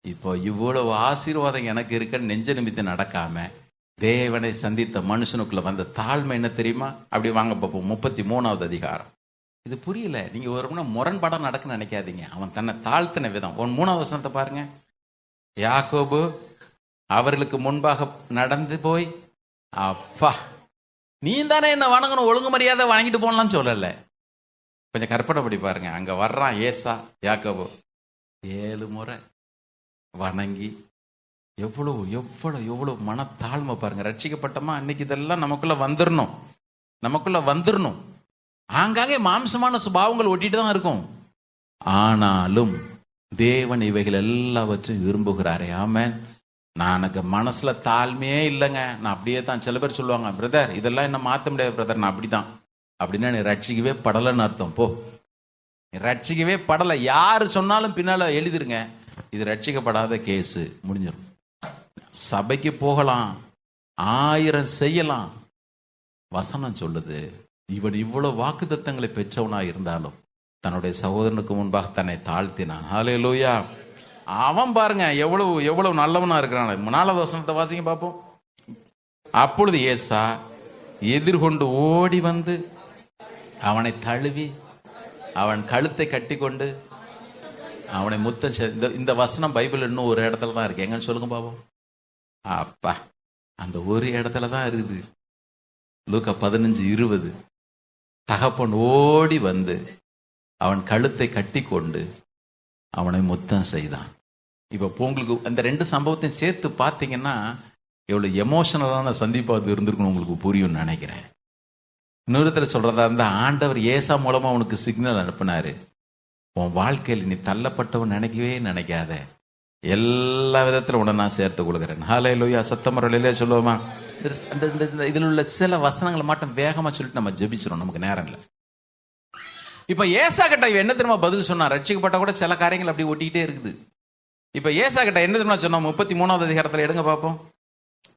இப்போ இவ்வளவு ஆசீர்வாதம் எனக்கு இருக்குன்னு நெஞ்ச நிமித்து நடக்காம தேவனை சந்தித்த மனுஷனுக்குள்ள வந்த தாழ்மை என்ன தெரியுமா? அப்படி வாங்க பார்ப்போம். 33வது அதிகாரம். இது புரியல, நீங்க ஒரு முரண்பாடம் நடக்குன்னு நினைக்காதீங்க. அவன் தன்னை தாழ்த்தின விதம். 3வது வசனத்தை பாருங்க. யாக்கோபு அவர்களுக்கு முன்பாக நடந்து போய், அப்பா நீ தானே என்ன வணங்கணும், ஒழுங்கு மரியாதை வணங்கிட்டு போனலாம் சொல்லல. கொஞ்சம் கற்பனை படி பாருங்க. அங்க வர்றான் ஏசா, யாக்கோபு 7 முறை வணங்கி, எவ்வளவு எவ்வளவு எவ்வளவு மனத்தாழ்மை பாருங்க. ரட்சிக்கப்பட்டமா அன்னைக்கு இதெல்லாம் நமக்குள்ள வந்துடணும். ஆங்காங்கே மாம்சமான சுபாவங்கள் ஒட்டிட்டு தான் இருக்கும். ஆனாலும் தேவன் இவைகள் எல்லாவற்றையும் விரும்புகிறாரே. ஆமென். நான் எனக்கு மனசுல தாழ்மையே இல்லைங்க, நான் அப்படியே தான். சில பேர் சொல்லுவாங்க, பிரதர் இதெல்லாம் என்ன மாற்ற முடியாது பிரதர், நான் அப்படிதான். அப்படின்னா நீ ரட்சிக்கவே படலைன்னு அர்த்தம். போ, நீ ரட்சிக்கவே படலை. யாரு சொன்னாலும் பின்னால எழுதிருங்க, இது ரட்சிக்கப்படாத கேஸ், முடிஞ்சிடும். சபைக்கு போகலாம், 1000 செய்யலாம். வசனம் சொல்லுது, இவன் இவ்வளவு வாக்குத்தத்தங்களை பெற்றவனா இருந்தாலும் தன்னுடைய சகோதரனுக்கு முன்பாக தன்னை தாழ்த்தினான். ஹல்லேலூயா. அவன் பாருங்க எவ்வளவு எவ்வளவு நல்லவனா இருக்கிறான். 4வது வசனத்தை வாசிங்க பார்ப்போம். அப்பொழுது ஏசா எதிர்கொண்டு ஓடி வந்து அவனை தழுவி அவன் கழுத்தை கட்டி கொண்டு அவனை முத்தம். இந்த வசனம் பைபிள் இன்னும் ஒரு இடத்துல தான் இருக்கு. எங்கன்னு சொல்லுங்க பாப்போம். அப்பா, அந்த ஒரு இடத்துல தான் இருக்குது. லூக்கா 15:20. தகப்பன் ஓடி வந்து அவன் கழுத்தை கட்டி கொண்டு அவனை முத்தம் செய்தான். இப்ப உங்களுக்கு அந்த 2 சம்பவத்தையும் சேர்த்து பார்த்தீங்கன்னா எவ்வளவு எமோஷனலான சந்திப்பா அது இருந்திருக்கணும், உங்களுக்கு புரியும் நினைக்கிறேன். இன்னொருத்தர் சொல்றதா இருந்தா, ஆண்டவர் ஏசா மூலமா உனக்கு சிக்னல் அனுப்பினாரு. உன் வாழ்க்கையில் நீ தள்ளப்பட்டவன் நினைக்கவே நினைக்காத, எல்லா விதத்துல உன்னை நான் சேர்த்து கொள்கிறேன். ஹல்லேலூயா. சத்தமரலையிலே சொல்லுவோமா? இதில் உள்ள சில வசனங்களை மட்டும் வேகமா சொல்லிட்டு நம்ம ஜெபிச்சிடும், நமக்கு நேரம் இல்லை. இப்ப ஏசா கிட்ட என்ன தெரியுமா பதில் சொன்னா? ரட்சிக்கப்பட்ட கூட சில காரியங்கள் அப்படி ஒட்டிக்கிட்டே இருக்குது. இப்ப ஏசா கிட்ட என்ன தெரியுமா சொன்னா? 33வது அதிகாரத்துல எடுங்க பார்ப்போம்.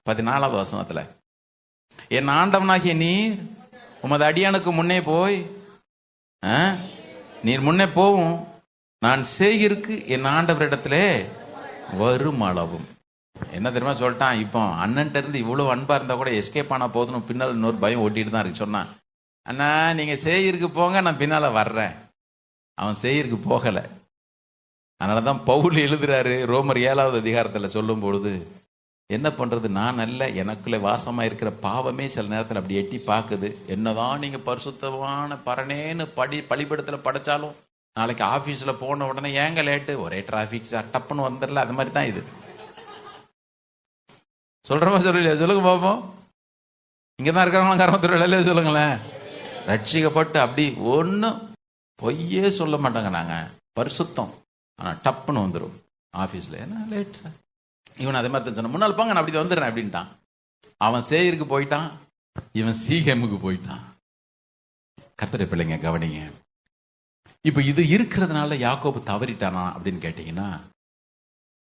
14வது வசனத்துல, என் ஆண்டவனாகிய நீர் உமது அடியானுக்கு முன்னே போய், நீர் முன்னே போவும், நான் சேகிருக்கு என் ஆண்டவரிடத்திலே வரும் அளவும். என்ன தெரியுமா சொல்லிட்டான்? இப்போ அண்ணன்ட்ட இருந்து இவ்வளவு அன்பா இருந்தா கூட எஸ்கேப் ஆனா போதும், பின்னால் இன்னொரு பயம் ஓட்டிட்டு தான் இருக்கு. சொன்னான், அண்ணா நீங்க சேயிருக்கு போங்க, நான் பின்னால வர்றேன். அவன் சேயிருக்கு போகல. அதனாலதான் பவுல் எழுதுறாரு ரோமர் 7வது அதிகாரத்துல சொல்லும் பொழுது, என்ன பண்றது, நான் அல்ல, எனக்குள்ளே வாசமா இருக்கிற பாவமே சில நேரத்தில் அப்படி எட்டி பார்க்குது. என்னதான் நீங்க பரிசுத்தமான பரணேன்னு பள்ளிப்படத்துல படிச்சாலும் நாளைக்கு ஆபீஸ்ல போன உடனே ஏங்க லேட்டு, ஒரே டிராபிக் சார், டப்புன்னு வந்துடல. அது மாதிரி தான் இது. சொல்றமா சொல்லலையா? சொல்லுங்க பாப்போம். இங்கதான் இருக்கிறவங்க கர்மத்துறையில சொல்லுங்களேன். ரட்சிக்கப்பட்டு அப்படி ஒன்னும் பொய்யே சொல்ல மாட்டாங்க. நாங்க பரிசுத்தம், ஆனா டப்புன்னு வந்துடும் ஆபீஸ்ல. ஏன்னா லேட் சார். இவன் அதே மாதிரி தான் சொன்ன, முன்னால் போங்க நான் அப்படி வந்துடுறேன் அப்படின்ட்டான். அவன் சேயிருக்கு போயிட்டான், இவன் சீகேமுக்கு போயிட்டான். கர்த்தருடைய பிள்ளைங்க கவனிங்க. இப்ப இது இருக்கிறதுனால யாக்கோபு தவறிட்டானா அப்படின்னு கேட்டீங்கன்னா,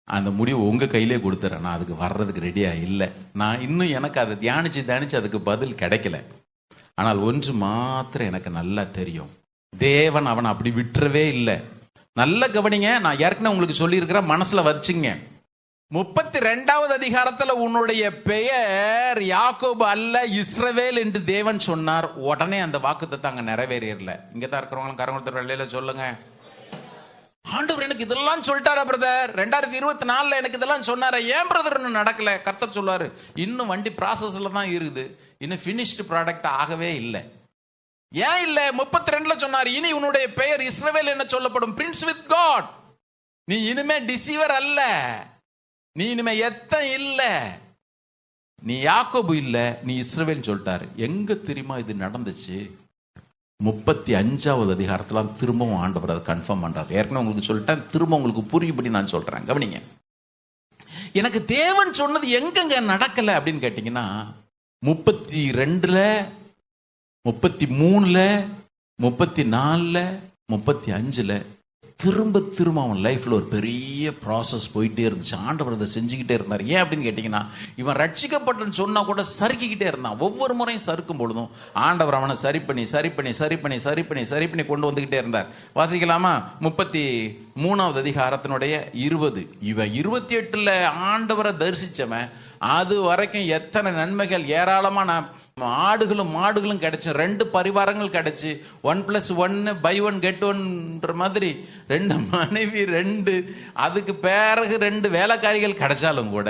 அந்த முடிவு உங்க கையிலே கொடுத்துறேன். நான் அதுக்கு வர்றதுக்கு ரெடியா இல்லை. நான் இன்னும் எனக்கு அதை தியானிச்சு அதுக்கு பதில் கிடைக்கல. ஆனால் ஒன்று மாத்திரம் எனக்கு நல்லா தெரியும், தேவன் அவன் அப்படி விட்டுறவே இல்லை. நல்ல கவனிங்க. நான் ஏற்கனவே உங்களுக்கு சொல்லி இருக்கிறேன், மனசுல வச்சுங்க. 32வது அதிகாரத்துல உன்னுடைய பெயர் யாக்கோபு அல்ல இஸ்ரவேல் என்று தேவன் சொன்னார். உடனே அந்த வாக்குத்தத்தம் அங்க நிறைவேறல. இங்கதான் இருக்கிறவங்க கரங்கொடுத்த சொல்லுங்க, ஆண்டவர் எனக்கு இதெல்லாம் சொல்லிட்டாரா பிரதர்? 2024 எனக்கு இதெல்லாம் சொன்னாரா? ஏன் பிரதர் இன்னும் நடக்கல? கர்த்தர் சொல்லுவாரு, இன்னும் வண்டி ப்ராசஸ்ல தான் இருக்குது, இன்னும் பினிஷ்டு ப்ராடக்ட் ஆகவே இல்லை. ஏன் இல்ல? 32ல சொன்னார், இனி உன்னுடைய பெயர் இஸ்ரவேல் என்ன சொல்லப்படும், பிரின்ஸ் வித் காட். நீ இனிமே டிசீவர் அல்ல, நீ இனிமே எத்தன் இல்ல, நீ யாக்கோபு இல்ல, நீ இஸ்ரவேல் சொல்லிட்டாரு. எங்க தெரியுமா இது நடந்துச்சு? 35வது அதிகாரத்துல திரும்பவும் ஆண்டவர் அதை கன்ஃபார்ம் பண்றாரு. ஏற்கனவே உங்களுக்கு சொல்லிட்டேன், திரும்ப உங்களுக்கு புரியும்படி நான் சொல்றேன், கவனிங்க. எனக்கு தேவன் சொன்னது எங்கெங்க நடக்கல அப்படின்னு கேட்டீங்கன்னா, 32ல, 33ல, 34ல, 35ல திரும்ப திரும்ப அவன் லைஃப்ல ஒரு பெரிய ப்ராசஸ் போயிட்டே இருந்துச்சு. ஆண்டவர் அதை செஞ்சுக்கிட்டே இருந்தார். ஏன் அப்படின்னு கேட்டீங்கன்னா, இவன் ரட்சிக்கப்பட்டன்னு சொன்னா கூட சறுக்கிக்கிட்டே இருந்தான். ஒவ்வொரு முறையும் சறுக்கும் பொழுதும் ஆண்டவர் அவனை சரி பண்ணி சரி பண்ணி சரி பண்ணி சரி பண்ணி சரி பண்ணி கொண்டு வந்துகிட்டே இருந்தார். வாசிக்கலாமா? 33வது அதிகாரத்தினுடைய 20. இவன் 28ல ஆண்டவரை தரிசிச்சவன் அது வரைக்கும் எத்தனை நன்மைகள், ஏராளமான ஆடுகளும் மாடுகளும் கிடைச்சு, 2 பரிவாரங்கள் கிடைச்சு, 1+1 buy 1 get 1ன்ற மாதிரி 2 மனைவி, 2 அதுக்கு பிறகு 2 வேலைக்காரிகள் கிடைச்சாலும் கூட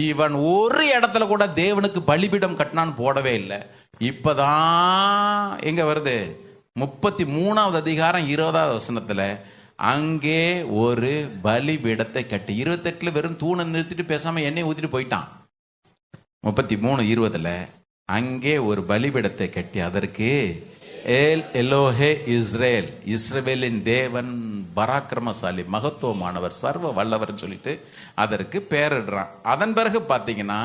இவன் ஒரு இடத்துல கூட தேவனுக்கு பலிபீடம் கட்டினான்னு போடவே இல்லை. இப்பதான் எங்க வருது? 33வது அதிகாரம் 20வது வசனத்துல அங்கே ஒரு பலிபீடத்தை கட்டி, 28ல வெறும் தூணை நிறுத்திட்டு பேசாம எண்ணெய் ஊத்திட்டு போயிட்டான். 33:20ல அங்கே ஒரு பலிபீடத்தை கட்டி அதற்கு ஏல் எலோஹே இஸ்ரேல், இஸ்ரவேலின் தேவன் பராக்கிரமசாலி, மகத்துவமானவர், சர்வ வல்லவர் சொல்லிட்டு அதற்கு பேரிடுறான். அதன் பிறகு பாத்தீங்கன்னா,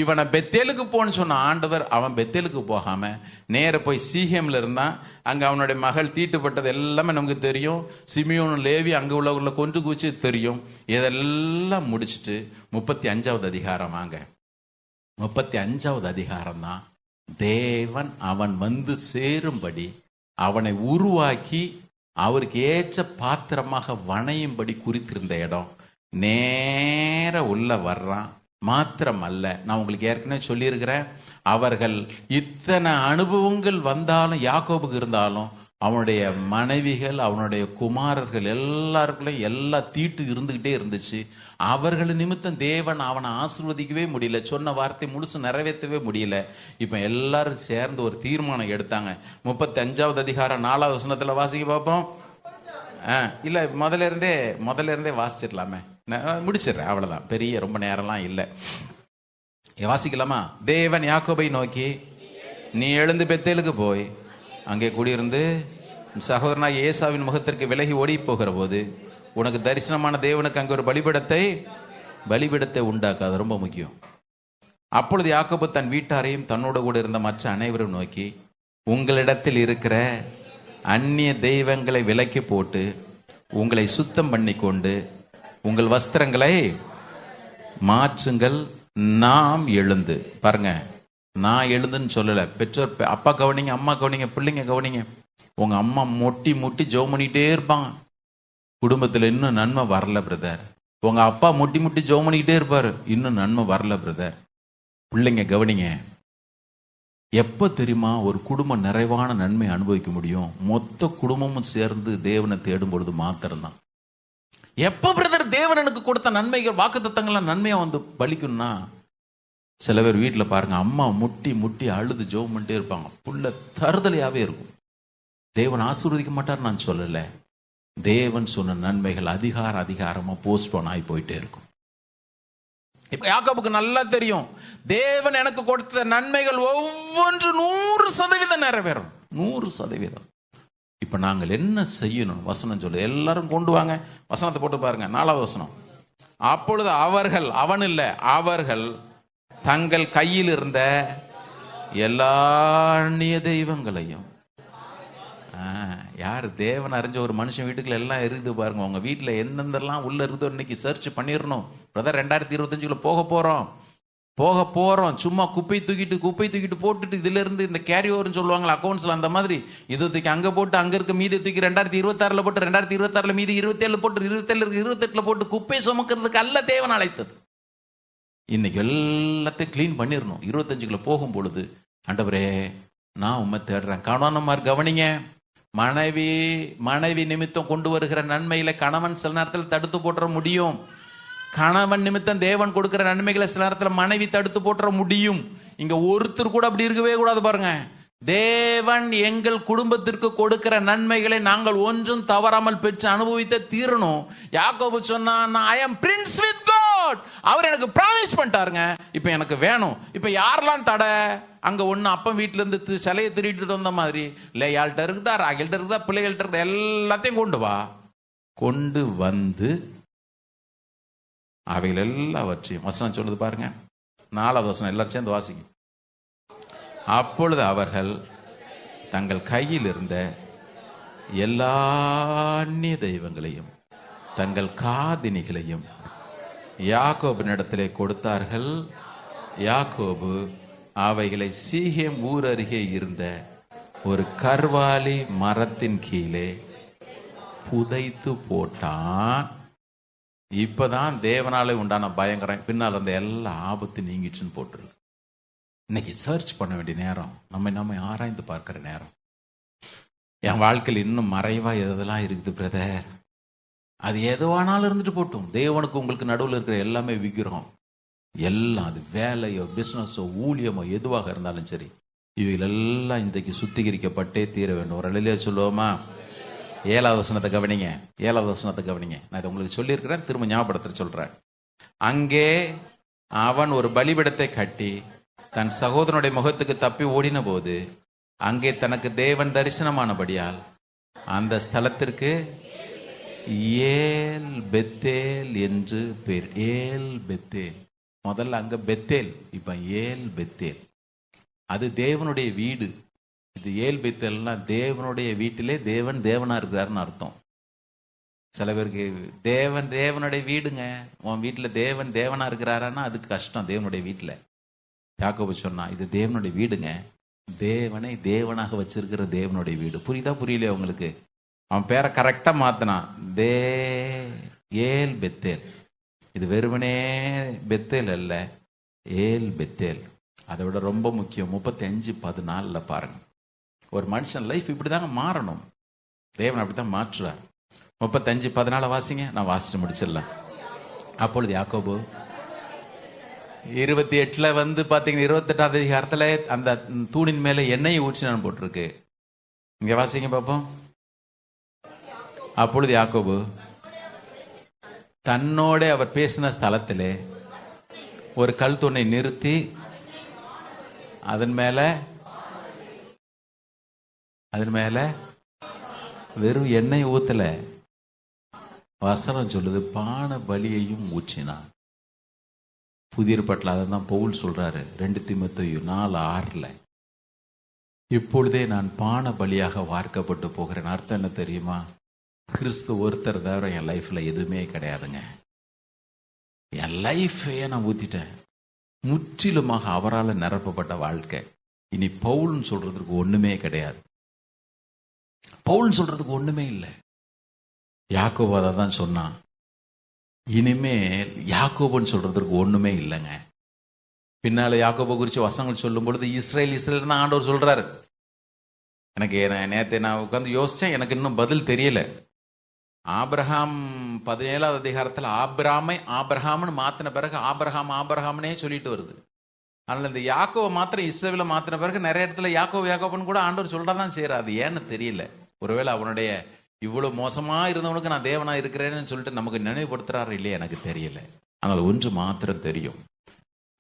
இவனை பெத்தேலுக்கு போன்னு சொன்ன ஆண்டவர் அவன் பெத்தேலுக்கு போகாம நேர போய் சீஹேம்ல இருந்தான். அங்க அவனுடைய மகள் தீட்டுப்பட்டது எல்லாமே நமக்கு தெரியும். சிமியோன், லேவி அங்க உள்ள கொன்று கூச்சி தெரியும். இதெல்லாம் முடிச்சுட்டு 35வது அதிகாரம் வாங்க. 35வது அதிகாரம் தான் தேவன் அவன் வந்து சேரும்படி அவனை உருவாக்கி அவருக்கு ஏற்ற பாத்திரமாக வணையும்படி குறித்திருந்த இடம். நேர உள்ள வர்றான். மாத்திரம் அல்ல, நான் உங்களுக்கு ஏற்கனவே சொல்லியிருக்கிறேன், அவர்கள் இத்தனை அனுபவங்கள் வந்தாலும் யாக்கோபுக்கு இருந்தாலும் அவனுடைய மனைவிகள், அவனுடைய குமாரர்கள் எல்லாருக்குள்ளையும் எல்லா தீட்டு இருந்துகிட்டே இருந்துச்சு. அவர்கள் நிமித்தம் தேவன் அவனை ஆசீர்வதிக்கவே முடியல, சொன்ன வார்த்தை முழுசு நிறைவேற்றவே முடியல. இப்ப எல்லாரும் சேர்ந்து ஒரு தீர்மானம் எடுத்தாங்க. 35வது அதிகாரம் 4வது வசனத்துல வாசிக்க பார்ப்போம். இல்ல முதல்ல இருந்தே வாசிச்சிடலாமே, முடிச்சிடுறேன், அவ்வளவுதான், பெரிய ரொம்ப நேரம்லாம் இல்லை. வாசிக்கலாமா? தேவன் யாக்கோபை நோக்கி, நீ எழுந்து பெத்தேலுக்கு போய் அங்கே குடியிருந்து சகோதரனாக ஏசாவின் முகத்திற்கு விலகி ஓடி போகிற போது உனக்கு தரிசனமான தேவனுக்கு அங்கே ஒரு பலிபீடத்தை உண்டாக்காது. ரொம்ப முக்கியம். அப்பொழுது யாக்கோபு தன் வீட்டாரையும் தன்னோட கூட இருந்த மற்ற அனைவரும் நோக்கி, உங்களிடத்தில் இருக்கிற அந்நிய தெய்வங்களை விலக்கி போட்டு உங்களை சுத்தம் பண்ணி கொண்டு உங்கள் வஸ்திரங்களை மாற்றுங்கள், நாம் எழுந்து. பாருங்க, நான் எழுந்துன்னு சொல்லல. பெற்றோர் அப்பா கவனிங்க, அம்மா கவனிங்க, பிள்ளைங்க கவனிங்க. உங்க அம்மா முட்டி ஜெபம் பண்ணிக்கிட்டே இருப்பாங்க, குடும்பத்துல இன்னும் நன்மை வரல பிரதர். உங்க அப்பா முட்டி ஜெபம் பண்ணிக்கிட்டே இருப்பாரு, இன்னும் நன்மை வரல பிரதர். பிள்ளைங்க கவனிங்க, எப்ப தெரியுமா ஒரு குடும்பம் நிறைவான நன்மை அனுபவிக்க முடியும்? மொத்த குடும்பமும் சேர்ந்து தேவனை தேடும் பொழுது மாத்திரம்தான். எப்ப பிரதர் தேவன் எனக்கு கொடுத்த நன்மைகள், வாக்குத்தத்தங்கள்லாம் நன்மையா வந்து பலிக்கும்னா, சில பேர் வீட்டில் பாருங்க, அம்மா முட்டி அழுது ஜெபம் பண்ணிட்டே இருப்பாங்க, புள்ள தருதலையாவே இருக்கும். தேவன் ஆசீர்வதிக்க மாட்டார் நான் சொல்லல, தேவன் சொன்ன நன்மைகள் அதிகாரமா போஸ்ட்போன் ஆகி போயிட்டே இருக்கும். இப்ப யாக்கோபுக்கு நல்லா தெரியும், தேவன் எனக்கு கொடுத்த நன்மைகள் ஒவ்வொன்று 100% நிறைவேறும், 100%. இப்ப நாங்கள் என்ன செய்யணும்? வசனம் சொல்லு, எல்லாரும் கொண்டு வாங்க, வசனத்தை போட்டு பாருங்க. 4வது வசனம். அப்பொழுது அவர்கள், அவன் இல்ல, அவர்கள் தங்கள் கையில் இருந்த எல்லா அந்நிய தெய்வங்களையும், யார் தேவன் அறிஞ்ச ஒரு மனுஷன் வீட்டுக்குள்ள எல்லாம் இருக்குது பாருங்க. உங்க வீட்டுல எந்தெந்தெல்லாம் உள்ள இருக்குதோ இன்னைக்கு சர்ச் பண்ணிடணும் பிரதர். 2025 போக போறோம். சும்மா குப்பை தூக்கிட்டு போட்டுட்டு இதுல இருந்து இந்த கேரி ஓவர்னு சொல்லுவாங்களா அக்கௌண்ட்ஸ்ல, அந்த மாதிரி இதை தூக்கி அங்க போட்டு அங்க இருக்க மீதி தூக்கி 2026 போட்டு 2026 மீதி 27 போட்டு 27 28 போட்டு குப்பை சுமக்கிறதுக்கு அல்ல தேவன் அழைத்தது. இன்னைக்கு எல்லாத்தையும் கிளீன் பண்ணிடணும். 25 போகும் பொழுது, ஆண்டவரே நான் உண்மை தேடுறேன். கணவன்மார் கவனிங்க, மனைவி நிமித்தம் கொண்டு வருகிற நன்மையில கணவன் சில நேரத்தில் தடுத்து போட்டுற முடியும். கணவன் நிமித்தம் தேவன் கொடுக்கிற நன்மைகளை சில நேரத்தில் மனைவி தடுத்து போட்டுற முடியும். இங்க ஒருத்தர் கூட அப்படி இருக்கவே கூடாது பாருங்க. தேவன் எங்கள் குடும்பத்திற்கு கொடுக்கிற நன்மைகளை நாங்கள் ஒன்றும் தவறாமல் பெற்று அனுபவித்த தீரணும். யாக்கோபு சொன்னான், ஐ அம் பிரின்ஸ் வித் காட். அவர் எனக்கு ப்ராமிஸ் பண்ணிட்டாருங்க, இப்ப எனக்கு வேணும். இப்ப யாரெல்லாம் தடை? அங்க ஒண்ணு அப்பன் வீட்டுல இருந்து சிலையை திருடிட்டு வந்த மாதிரி, லேயாள்கிட்ட இருக்குதா, ராகில்கிட்ட இருக்குதா, பிள்ளைகள்ட்ட இருக்குதா, எல்லாத்தையும் கொண்டு வா. கொண்டு வந்து அவைகள் எல்லாவற்றையும், வசனம் சொல்லுது பாருங்க, 4வது வசனம், எல்லாரும் சேர்ந்து வாசிங்க. அப்பொழுது அவர்கள் தங்கள் கையில் இருந்த எல்லா அந்நிய தெய்வங்களையும் தங்கள் காதினிகளையும் யாக்கோபினிடத்திலே கொடுத்தார்கள். யாக்கோபு அவைகளை சீகேம் ஊர் அருகே இருந்த ஒரு கர்வாலி மரத்தின் கீழே புதைத்து போட்டான். இப்பதான் தேவனாலே உண்டான பயங்கரம் பின்னால் இருந்த எல்லா ஆபத்து நீங்கிச்சுன்னு போட்டுருக்கு. இன்னைக்கு சர்ச் பண்ண வேண்டிய நேரம், நம்ம ஆராய்ந்து பார்க்கிற நேரம். என் வாழ்க்கையில் இன்னும் மறைவா எதெல்லாம் இருக்குது பிரதர், அது எதுவானாலும் இருந்துட்டு போட்டும். தேவனுக்கு உங்களுக்கு நடுவில் இருக்கிற எல்லாமே விக்கிரகம், எல்லாம் அது வேலையோ பிசினஸோ ஊழியமோ எதுவாக இருந்தாலும் சரி, இவைகள் எல்லாம் இன்றைக்கு சுத்திகரிக்கப்பட்டே தீர வேண்டும். ஒரு அலையிலே சொல்லுவோமா? 7வது வசனத்தை கவனிங்க, 7வது வசனத்தை கவனிங்க. நான் இதை உங்களுக்கு சொல்லியிருக்கிறேன், திரும்ப ஞாபகப்படுத்த சொல்றேன். அங்கே அவன் ஒரு பலிபீடத்தை கட்டி தன் சகோதரனுடைய முகத்துக்கு தப்பி ஓடின போது அங்கே தனக்கு தேவன் தரிசனமானபடியால் அந்த ஸ்தலத்திற்கு ஏல் பெத்தேல் என்று பேர். ஏல் பெத்தேல், முதல்ல அங்க பெத்தேல், இப்ப ஏல் பெத்தேல். அது தேவனுடைய வீடு. இது ஏல் பெத்தேல்னா தேவனுடைய வீட்டிலே தேவன் தேவனா இருக்கிறாருன்னு அர்த்தம். சில பேருக்கு தேவனுடைய வீடுங்க, உன் வீட்டுல தேவன் தேவனா இருக்கிறாரான்னா அதுக்கு கஷ்டம். தேவனுடைய வீட்டுல யாக்கோபு சொன்னா, இது தேவனுடைய வீடுங்க, தேவனை தேவனாக வச்சிருக்கிற தேவனுடைய வீடு. புரியுதா புரியலையா உங்களுக்கு? அவன் பேரை கரெக்டா மாத்தினான், ஏல் பெத்தேல். இது வெறுமனே பெத்தேல் அல்ல, ஏல் பெத்தேல். அதை விட ரொம்ப முக்கியம், 35:14 பாருங்க. ஒரு மனுஷன் லைஃப் இப்படிதாங்க மாறணும், தேவன் அப்படித்தான் மாற்றுறார். 35:14 வாசிங்க, நான் வாசிச்சு முடிச்சிடலாம். அப்பொழுது யாக்கோபு 28 பாத்தீங்கன்னா 28வது அதிகாரத்துல அந்த தூணின் மேல எண்ணெய் ஊற்றினான் போட்டிருக்கு. இங்க வாசிங்க பாப்போம். அப்பொழுது யாக்கோபு தன்னோட அவர் பேசின ஸ்தலத்திலே ஒரு கல் தூணை நிறுத்தி அதன் மேல வெறும் எண்ணெய் ஊத்தல, வசனம் சொல்லுது பான பலியையும் ஊற்றினான். புதிய ஏற்பாட்டில் அதை தான் பவுல் சொல்றாரு, 2 தீமோத்தேயு 4:6. இப்பொழுதே நான் பான பலியாக வார்க்கப்பட்டு போகிறேன். அர்த்தம் என்ன தெரியுமா? கிறிஸ்து ஒருத்தர் தவிர என் லைஃப்ல எதுவுமே கிடையாதுங்க. என் லைஃபையே நான் ஊத்திட்டேன். முற்றிலுமாக அவரால் நிரப்பப்பட்ட வாழ்க்கை. இனி பவுல்னு சொல்றதுக்கு ஒண்ணுமே கிடையாது. பவுல்னு சொல்றதுக்கு ஒண்ணுமே இல்லை. யாக்கோபு அதை தான் சொன்னான். இனிமேல் யாக்கோபுன்னு சொல்றதுக்கு ஒண்ணுமே இல்லைங்க. பின்னால யாக்கோபு குறித்து வசனங்கள் சொல்லும் பொழுது இஸ்ரேல் தான் ஆண்டவர் சொல்றாரு. எனக்கு நேற்று நான் உட்காந்து யோசிச்சேன், எனக்கு இன்னும் பதில் தெரியல. ஆபிரகாம் 17வது அதிகாரத்தில் ஆபிரகாம்னு மாத்தின பிறகு ஆபிரகாம்னே சொல்லிட்டு வருது. அதனால இந்த யாக்கோவை மாத்திரம் இஸ்ரவேலை மாத்தின பிறகு நிறைய இடத்துல யாக்கோபுன்னு கூட ஆண்டவர் சொல்றதான் செய்யறாரு. அது ஏன்னு தெரியல. ஒருவேளை அவனுடைய இவ்வளவு மோசமா இருந்தவனுக்கு நான் தேவனா இருக்கிறேன்னு சொல்லிட்டு நமக்கு நினைவுபடுத்துறாரு இல்லையா, எனக்கு தெரியல. ஆனால் ஒன்று மாத்திரம் தெரியும்,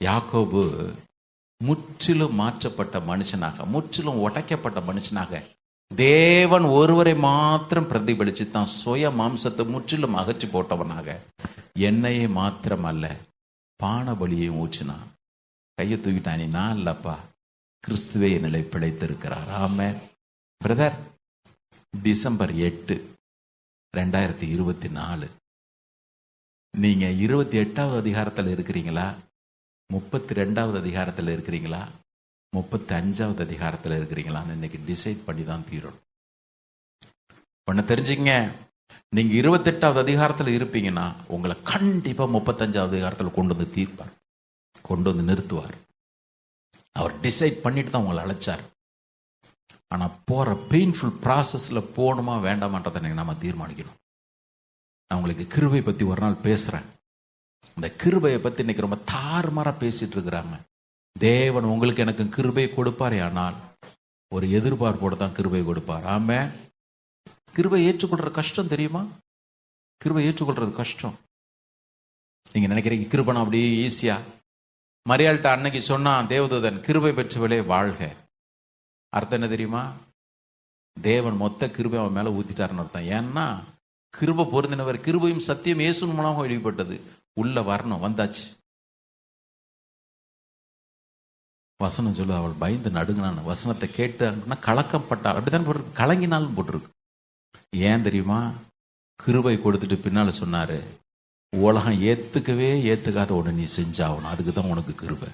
யாக்கோபு முற்றிலும் மாற்றப்பட்ட மனுஷனாக, முற்றிலும் உடைக்கப்பட்ட மனுஷனாக, தேவன் ஒருவரை மாத்திரம் பிரதிபலிச்சு தான் சுய மாம்சத்தை முற்றிலும் அகற்றி போட்டவனாக, எண்ணெயை மாத்திரம் அல்ல பான பலியையும் ஊற்றினான். கையை தூக்கிட்டான், நான் இல்லப்பா, கிறிஸ்துவே நிலை பிழைத்திருக்கிறார். ஆமென். பிரதர், டிசம்பர் 8, 2024 நீங்க 28வது அதிகாரத்தில் இருக்கிறீங்களா, 32வது அதிகாரத்தில் இருக்கிறீங்களா, 35வது அதிகாரத்தில் இருக்கிறீங்களான்னு இன்னைக்கு டிசைட் பண்ணி தான் தீரணும். ஒன்னு தெரிஞ்சுங்க, நீங்க 28வது அதிகாரத்தில் இருப்பீங்கன்னா உங்களை கண்டிப்பா 35வது அதிகாரத்தில் கொண்டு வந்து தீர்ப்பார், கொண்டு வந்து நிறுத்துவார். அவர் டிசைட் பண்ணிட்டு தான் உங்களை அழைச்சார். ஆனா போற பெயின்ஃபுல் ப்ராசஸ்ல போகணுமா வேண்டாமான்றதை நம்ம தீர்மானிக்கணும். நான் உங்களுக்கு கிருபை பத்தி ஒரு நாள் பேசுறேன். இந்த கிருபையை பத்தி இன்னைக்கு ரொம்ப தாறுமாறா பேசிட்டு இருக்கிறாங்க. தேவன் உங்களுக்கு எனக்கு கிருபை கொடுப்பாரே, ஆனால் ஒரு எதிர்பார்ப்போடு தான் கிருபை கொடுப்பார். ஆமென். கிருபை ஏற்றுக்கொள்றது கஷ்டம் தெரியுமா? கிருபை ஏற்றுக்கொள்றது கஷ்டம். நீங்க நினைக்கிறீங்க கிருபை அப்படியே ஈஸியா. மரியாள்கிட்ட அன்னைக்கு சொன்னான் தேவதூதன், கிருபை பெற்றவளே வாழ்க. அர்த்தம் என்ன தெரியுமா? தேவன் மொத்த கிருபை அவன் மேல ஊத்திட்டாருன்னு அர்த்தம். ஏன்னா கிருபை பொருந்தினவர், கிருபையும் சத்தியம் இயேசுவின் மூலமாக வெளிப்பட்டது. உள்ள வரணும், வந்தாச்சு. வசனம் சொல்லு, அவள் பயந்து நடுங்கினான். வசனத்தை கேட்டு கலக்கப்பட்டாள். அப்படித்தான் போட்டிருக்கு, கலங்கினாலும் போட்டிருக்கு. ஏன் தெரியுமா? கிருபை கொடுத்துட்டு பின்னால சொன்னாரு, உலகம் ஏத்துக்காத ஒன்று நீ செஞ்சாகணும், அதுக்கு தான் உனக்கு கிருபை.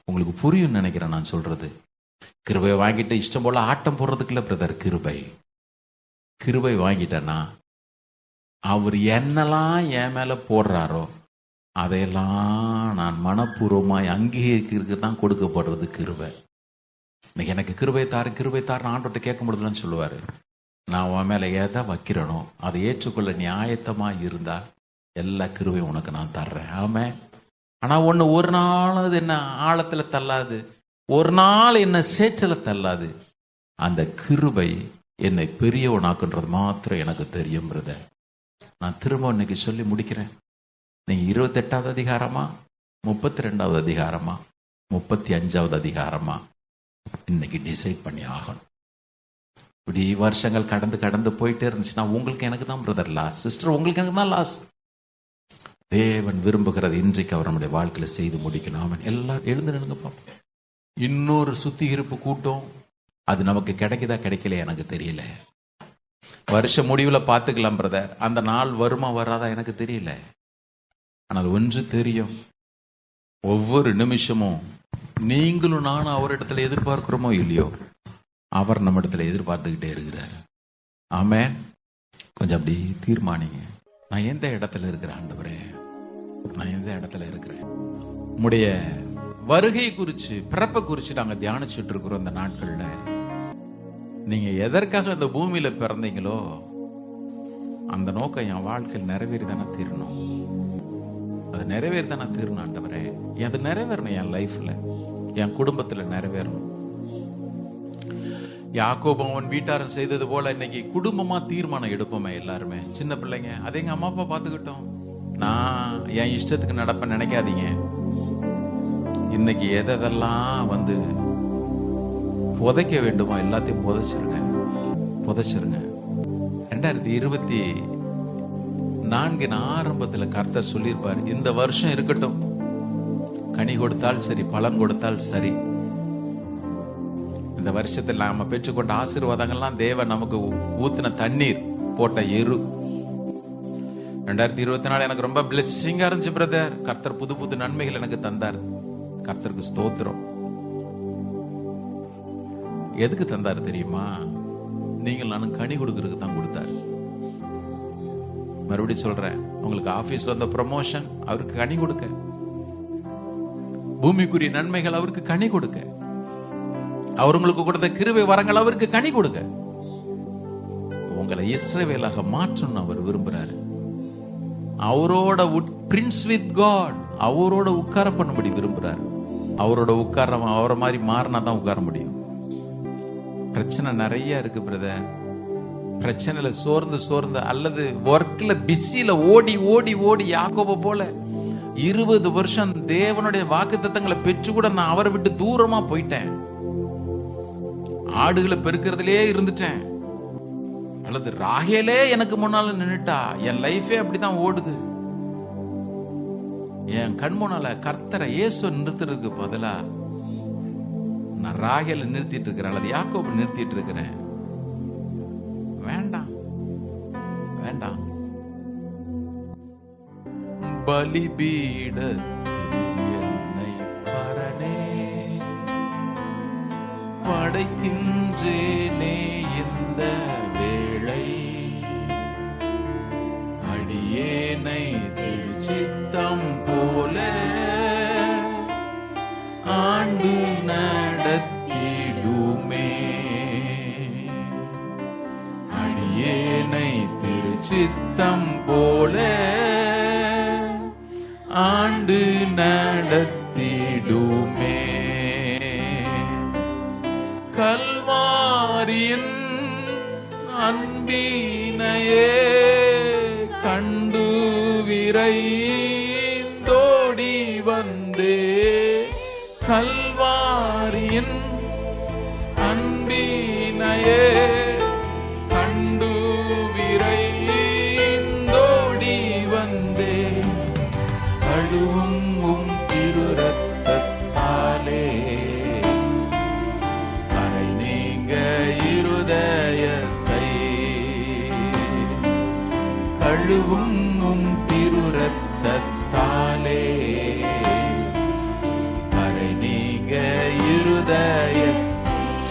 உங்களுக்கு புரியும் நினைக்கிறேன் நான் சொல்றது. கிருபையை வாங்கிட்டு இஷ்டம் போல ஆட்டம் போடுறதுக்குள்ள பிரதர் கிருபை. கிருபை வாங்கிட்டேன்னா அவர் என்னெல்லாம் என் மேல போடுறாரோ அதையெல்லாம் நான் மனப்பூர்வமாய் அங்கீகரிக்கிறதுக்கு தான் கொடுக்கப்படுறது கிருபை. இன்னைக்கு எனக்கு கிருபை தாரு ஆண்டோட்ட கேட்க முடியலன்னு சொல்லுவாரு. நான் உன் மேல எதை வைக்கிறேனோ அதை ஏற்றுக்கொள்ள நீ ஆயத்தமா இருந்தா எல்லா கிருபையும் உனக்கு நான் தர்றேன். ஆமே. ஆனா ஒண்ணு, ஒரு நாள் அது என்ன ஆழத்துல தள்ளாது, ஒரு நாள் என்ன சேற்றல தள்ளாது. அந்த கிருபை என்னை பெரியவனாக்குன்றது மாத்திரம் எனக்கு தெரியும் பிரதர். நான் திரும்ப இன்னைக்கு சொல்லி முடிக்கிறேன். நீங்க 28வது அதிகாரமா, 32வது அதிகாரமா, 35வது அதிகாரமா, இன்னைக்கு டிசைட் பண்ணி ஆகணும். இப்படி வருஷங்கள் கடந்து போயிட்டே இருந்துச்சுன்னா உங்களுக்கு எனக்கு தான் பிரதர் லாஸ், சிஸ்டர் உங்களுக்கு எனக்கு தான் லாஸ். தேவன் விரும்புகிறது இன்றைக்கு அவர் நம்முடைய வாழ்க்கையில செய்து முடிக்கணும். அவன் எல்லாரும் எழுந்து நின்னுங்க பார்ப்போம். இன்னொரு சுத்திகரிப்பு கூட்டம் அது நமக்கு கிடைக்குதா கிடைக்கல எனக்கு தெரியல. வருஷ முடிவுல பார்த்துக்கலாம் பிரதர், அந்த நாள் வருமா வராதா எனக்கு தெரியல. ஆனால் ஒன்று தெரியும், ஒவ்வொரு நிமிஷமும் நீங்களும் நானும் அவரிடத்துல எதிர்பார்க்கிறோமோ இல்லையோ, அவர் நம்ம இடத்துல எதிர்பார்த்துக்கிட்டே இருக்கிறார். ஆமென். கொஞ்சம் அப்படி தீர்மானிங்க, நான் எந்த இடத்துல இருக்கிறேன் ஆண்டவரே, நான் எந்த இடத்துல இருக்கிறேன். உம்முடைய வருகை குறிச்சு, பிறப்பை குறிச்சு நாங்க தியானிச்சுட்டு இருக்கிறோம். இந்த நாட்கள்ல நீங்க எதற்காக இந்த பூமியில பிறந்தீங்களோ அந்த நோக்கம் என் வாழ்க்கையில் நிறைவேறி தானே தீரணும். அது நிறைவேறி தானே தீரணும் ஆண்டவரே. அது நிறைவேறணும், என் லைஃப்ல, என் குடும்பத்துல நிறைவேறணும். யாக்கோபு அவன் வீட்டாரர் செய்தது போல இன்னைக்கு குடும்பமா தீர்மானம் எடுப்போமே எல்லாருமே. சின்ன பிள்ளைங்க, அதை எங்க அம்மா அப்பா பார்த்துக்கிட்டோம், நான் என் இஷ்டத்துக்கு நடப்பேன் நினைக்காதீங்க. இன்னைக்கு எதெல்லாம் புதைக்க வேண்டுமோ எல்லாத்தையும் புதைச்சிருங்க. 2024 ஆரம்பத்தில் கர்த்தர் சொல்லியிருப்பார், இந்த வருஷம் இருக்கட்டும், கனி கொடுத்தால் சரி, பலன் கொடுத்தால் சரி. இந்த வருஷத்தில் நாம பெற்றுக்கொண்ட ஆசீர்வாதங்கள்லாம் தேவன் நமக்கு ஊத்தின தண்ணீர் போட்ட எரு. 2024 எனக்கு ரொம்ப பிளெஸிங்கா இருந்துச்சு பிரதர். கர்த்தர் புது புது நன்மைகள் எனக்கு தந்தார். கர்த்தருக்கு ஸ்தோத்திரம். எதுக்கு தந்தாரு தெரியுமா? நீங்கள் நானும் கனி கொடுக்கறதுக்கு தான் கொடுத்தாரு. மறுபடியும் சொல்றேன், உங்களுக்கு ஆபீஸ்ல வந்த ப்ரமோஷன் அவருக்கு கனி கொடுக்க, பூமிக்குரிய நன்மைகள் அவருக்கு கனி கொடுக்க, அவர் உங்களுக்கு கொடுத்த கிருபை வரங்கள் அவருக்கு கனி கொடுக்க, உங்களை இஸ்ரவேலாக மாற்றணும் அவர் விரும்புறாரு. அவரோட பிரின்ஸ் வித் காட், அவரோட உட்கார பண்ணும்படி விரும்புறாரு. அவரோட உட்கார, அவரை மாதிரி மாறினா தான் உட்கார முடியும். பிரச்சனை நிறைய இருக்கு பிரதர். பிரச்சனையில சோர்ந்து அல்லது ஒர்க்ல பிஸியில ஓடி யாக்கோபு போல 20 வருஷம் தேவனுடைய வாக்குத்தத்தங்களை பெற்று கூட நான் அவரை விட்டு தூரமா போயிட்டேன். ஆடுகளை பெருக்கிறதுலே இருந்துட்டேன். அல்லது ராகேலே எனக்கு முன்னால நின்னுட்டா, என் லைஃபே அப்படிதான் ஓடுது. என் கண் முன்னால கர்த்தரை இயேசு நிறுத்துறதுக்கு பதிலா நான் ராகேல நிறுத்திட்டு இருக்கிறேன், அல்லது யாக்கோபு நிறுத்திட்டு இருக்கிறேன். வேண்டாம். பலிபீடத்தில் என்னை பரனே படைக்கின்றேனே இந்த வேளை, அடியேனை திருச்சித்தம் போல ஆண்டு நடத்திடுமே, அடியேனை திருச்சித்தம் போல ஆண்டு நடத்திடுமே. கல் விரைந்தோடி வந்தே கல்வாரியின் அன்பினையே கண்டு விரைந்தோடி வந்தே கழுவும் உம் திரு ரத்தத்தாலே கரை நீங்க இருதயத்தை கழுவும் உம் திரு ரத்தத்தாலே கரை நீங்க இருதய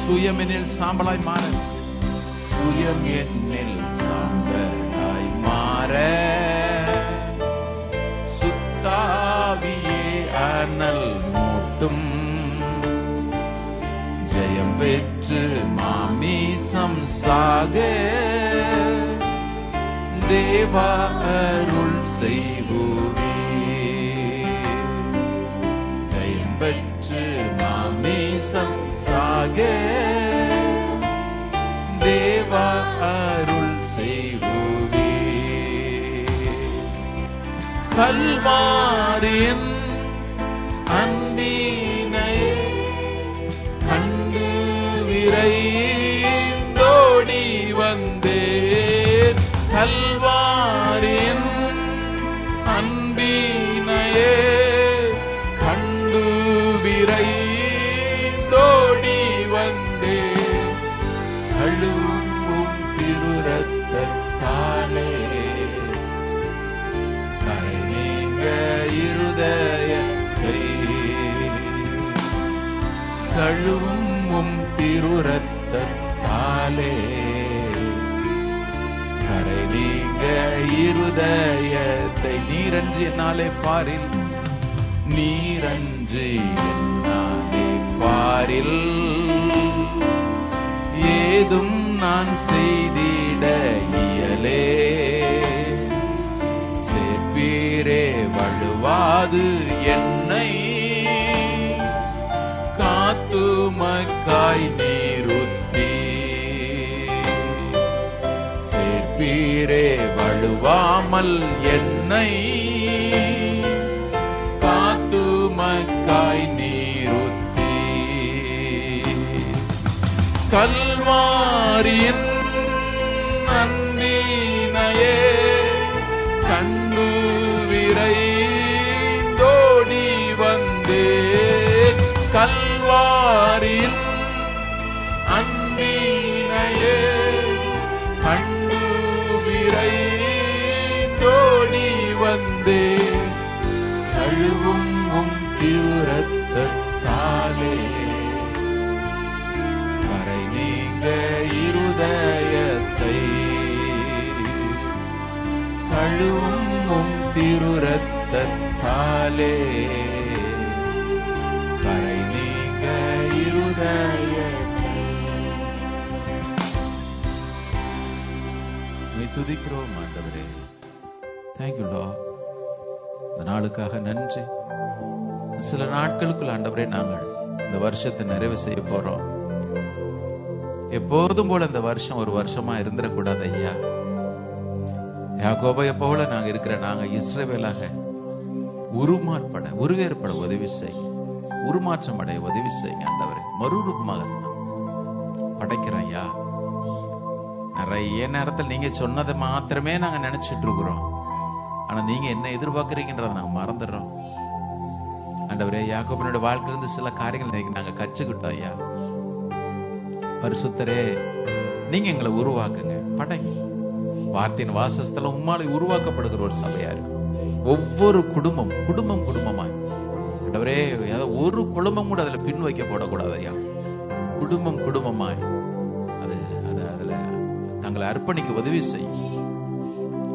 சுயம் என்னில் சாம்பலாய் மாற சுயம் என்னில் சாம்பலாய் மாற சுத்தாவியே அனல் மூட்டும் ஜெயம் பெற்று மாமீசம் சாக தேவா அருள் செய்குவே ஜெயம் பெற்று மாமீசம் சாக தேவா அருள் செய்குவே கல்வாரியின் அன்பினையே கண்டு விரைந்தோடி வந்தேன் கல்வாரியின் அன்பினையே கண்டு விரைந்தோடி வந்தேன் கழுவும் திரு ரத்தத்தாலே கரை நீங்க இருதயத்தை கழுவும் திரு ரத்தத்தாலே கரை நீங்க இருதயத்தை நீரன்று என்னாலே பாரில் நீரன்று என்னாலே பாரில் ஏதும் நான் செய்திட இயலே சேர்ப்பீரே வழுவாது என்னை காத்துமக்காய் நீருத்தி சேர்ப்பீரே வழுவாமல் என்னை காத்துமக்காய் நீருத்தி கல்வாரியின் அன்பினையே கண்டு விரைந்தோடி வந்தே கல்வாரியின் அன்பினையே கண்டு விரைந்தோடி வந்தே கழுவும் உம் திரு ரத்தத்தாலே கரை நீங்க இருதயத்தை கழுவும் உம் திரு ரத்தத்தாலே கரை நீங்க இருதயத்தை துதிக்கிறோம் ஆண்டவரே. Thank you Lord. இந்த நாளுக்காக நன்றி. சில நாட்களுக்குள் ஆண்டவரே நாங்கள் இந்த வருஷத்தை நிறைவு செய்ய போறோம். எப்போதும் போல இந்த வருஷம் ஒரு வருஷமா இருந்துடக்கூடாது ஐயா. யாக்கோபை போல நாங்க இருக்கிற நாங்க இஸ்ரவேலாக உருவேற்பட உதவி செய்ய, உருமாற்றம் அடைய உதவி செய்யுங்க ஆண்டவரே. மறுரூபமாக படைக்கிறோம் ஐயா. நிறைய நேரத்தில் நீங்க சொன்னதை மாத்திரமே நாங்க நினைச்சிட்டு இருக்கிறோம். ஆனா நீங்க என்ன எதிர்பார்க்கறீங்கன்றதை நாங்க மறந்துடுறோம் ஆண்டவரே. யாக்கோபனுடைய வாழ்க்கையிலிருந்து சில காரியங்கள் நாங்க கற்றுக்கிட்டோம் ஐயா. பரிசுத்தரே, நீங்க எங்களை உருவாக்குங்க, படைங்க. வார்த்தையின் வாசஸ்தலம் உம்மாலை உருவாக்கப்படுகிற ஒரு சபையா இருக்கு. ஒவ்வொரு குடும்பமாய் ஆண்டவரே, ஒரு குடும்பம் கூட அதுல பின் வைக்க போடக்கூடாது ஐயா. குடும்பமாய் அதுல தங்களை அர்ப்பணிக்க உதவி செய்யும்.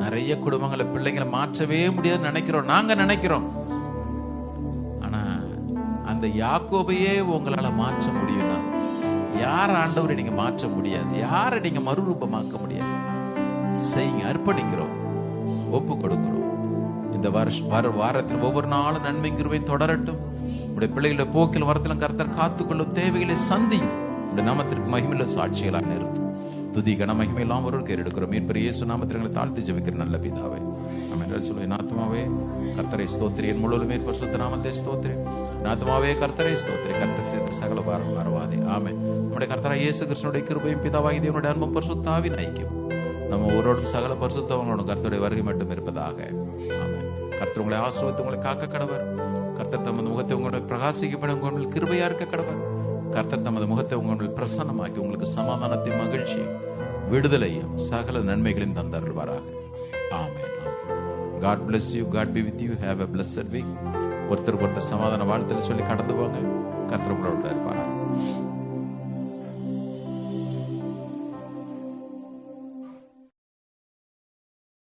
நிறைய குடும்பங்களை பிள்ளைங்களை மாற்றவே முடியாதுன்னு நினைக்கிறோம், நாங்க நினைக்கிறோம். ஆனா அந்த யாக்கோபையே உங்களால மாற்ற முடியும்னா யார் ஆண்டவரை நீங்க மாற்ற முடியாது, யாரை நீங்க மறுரூபமாக்க முடியாது. செய்யுங்க, அர்ப்பணிக்கிறோம், ஒப்பு கொடுக்கிறோம். இந்த வாரத்தில் ஒவ்வொரு நாளும் நன்மை கிருபை தொடரட்டும். உடைய பிள்ளைகளுடைய போக்கில் வரத்திலும் கர்த்தர் காத்துக்கொள்ளும், தேவைகளை சந்தியும். உடைய நாமத்திற்கு மகிமையுள்ள சாட்சிகளா நிறுத்தும். துதி கன மகிமையெல்லாம் ஒருவர் கேர் எடுக்கிறோம். மீட்பர் இயேசு நாமத்தில் தாழ்த்தி ஜெபிக்கிற நல்ல பிதாவே. நம்ம சொல்லுவோம், ஆத்மாவே கர்த்தரை ஸ்தோத்திரி, என் முழுவதுமே பரிசுத்த நாமத்தை ஸ்தோத்திரி. ஆத்மாவே கர்த்தரை ஸ்தோத்திரி, கர்த்தர் செய்த சகல பாரம் மறவாதே. ஆமென். நம்முடைய கர்த்தராகிய இயேசு கிறிஸ்துவினுடைய கிருபையும் பிதாவாகிய தேவனுடைய அன்பும் பரிசுத்த ஆவியின் ஐக்கியம் நம்ம ஒருவரோடும் சகல பரிசுத்தவங்களோடும் கர்த்தருடைய வருகை மட்டும் இருப்பதாக. ஆமென். கர்த்தர் உங்களை ஆசீர்வதித்து உங்களை காக்க கடவர். கர்த்தர் தமது முகத்தை உங்களுடைய பிரகாசிக்கப்பட உங்கள் கிருபையா இருக்க கடவர். கர்த்தர் தமது முகத்தை உங்கள் பிரசன்னமாக்கி உங்களுக்கு சமாதானத்தை, மகிழ்ச்சி, விடுதலையும் சகல நன்மைகளையும் தந்தருள்வாராக. ஆமென். God bless you. God be with you. Have a blessed week. ஒருத்தருக்கு ஒருத்தர் சமாதான வாழ்த்துல சொல்லி கடந்து போங்க. கர்த்தர் உங்களோட இருப்பாராக.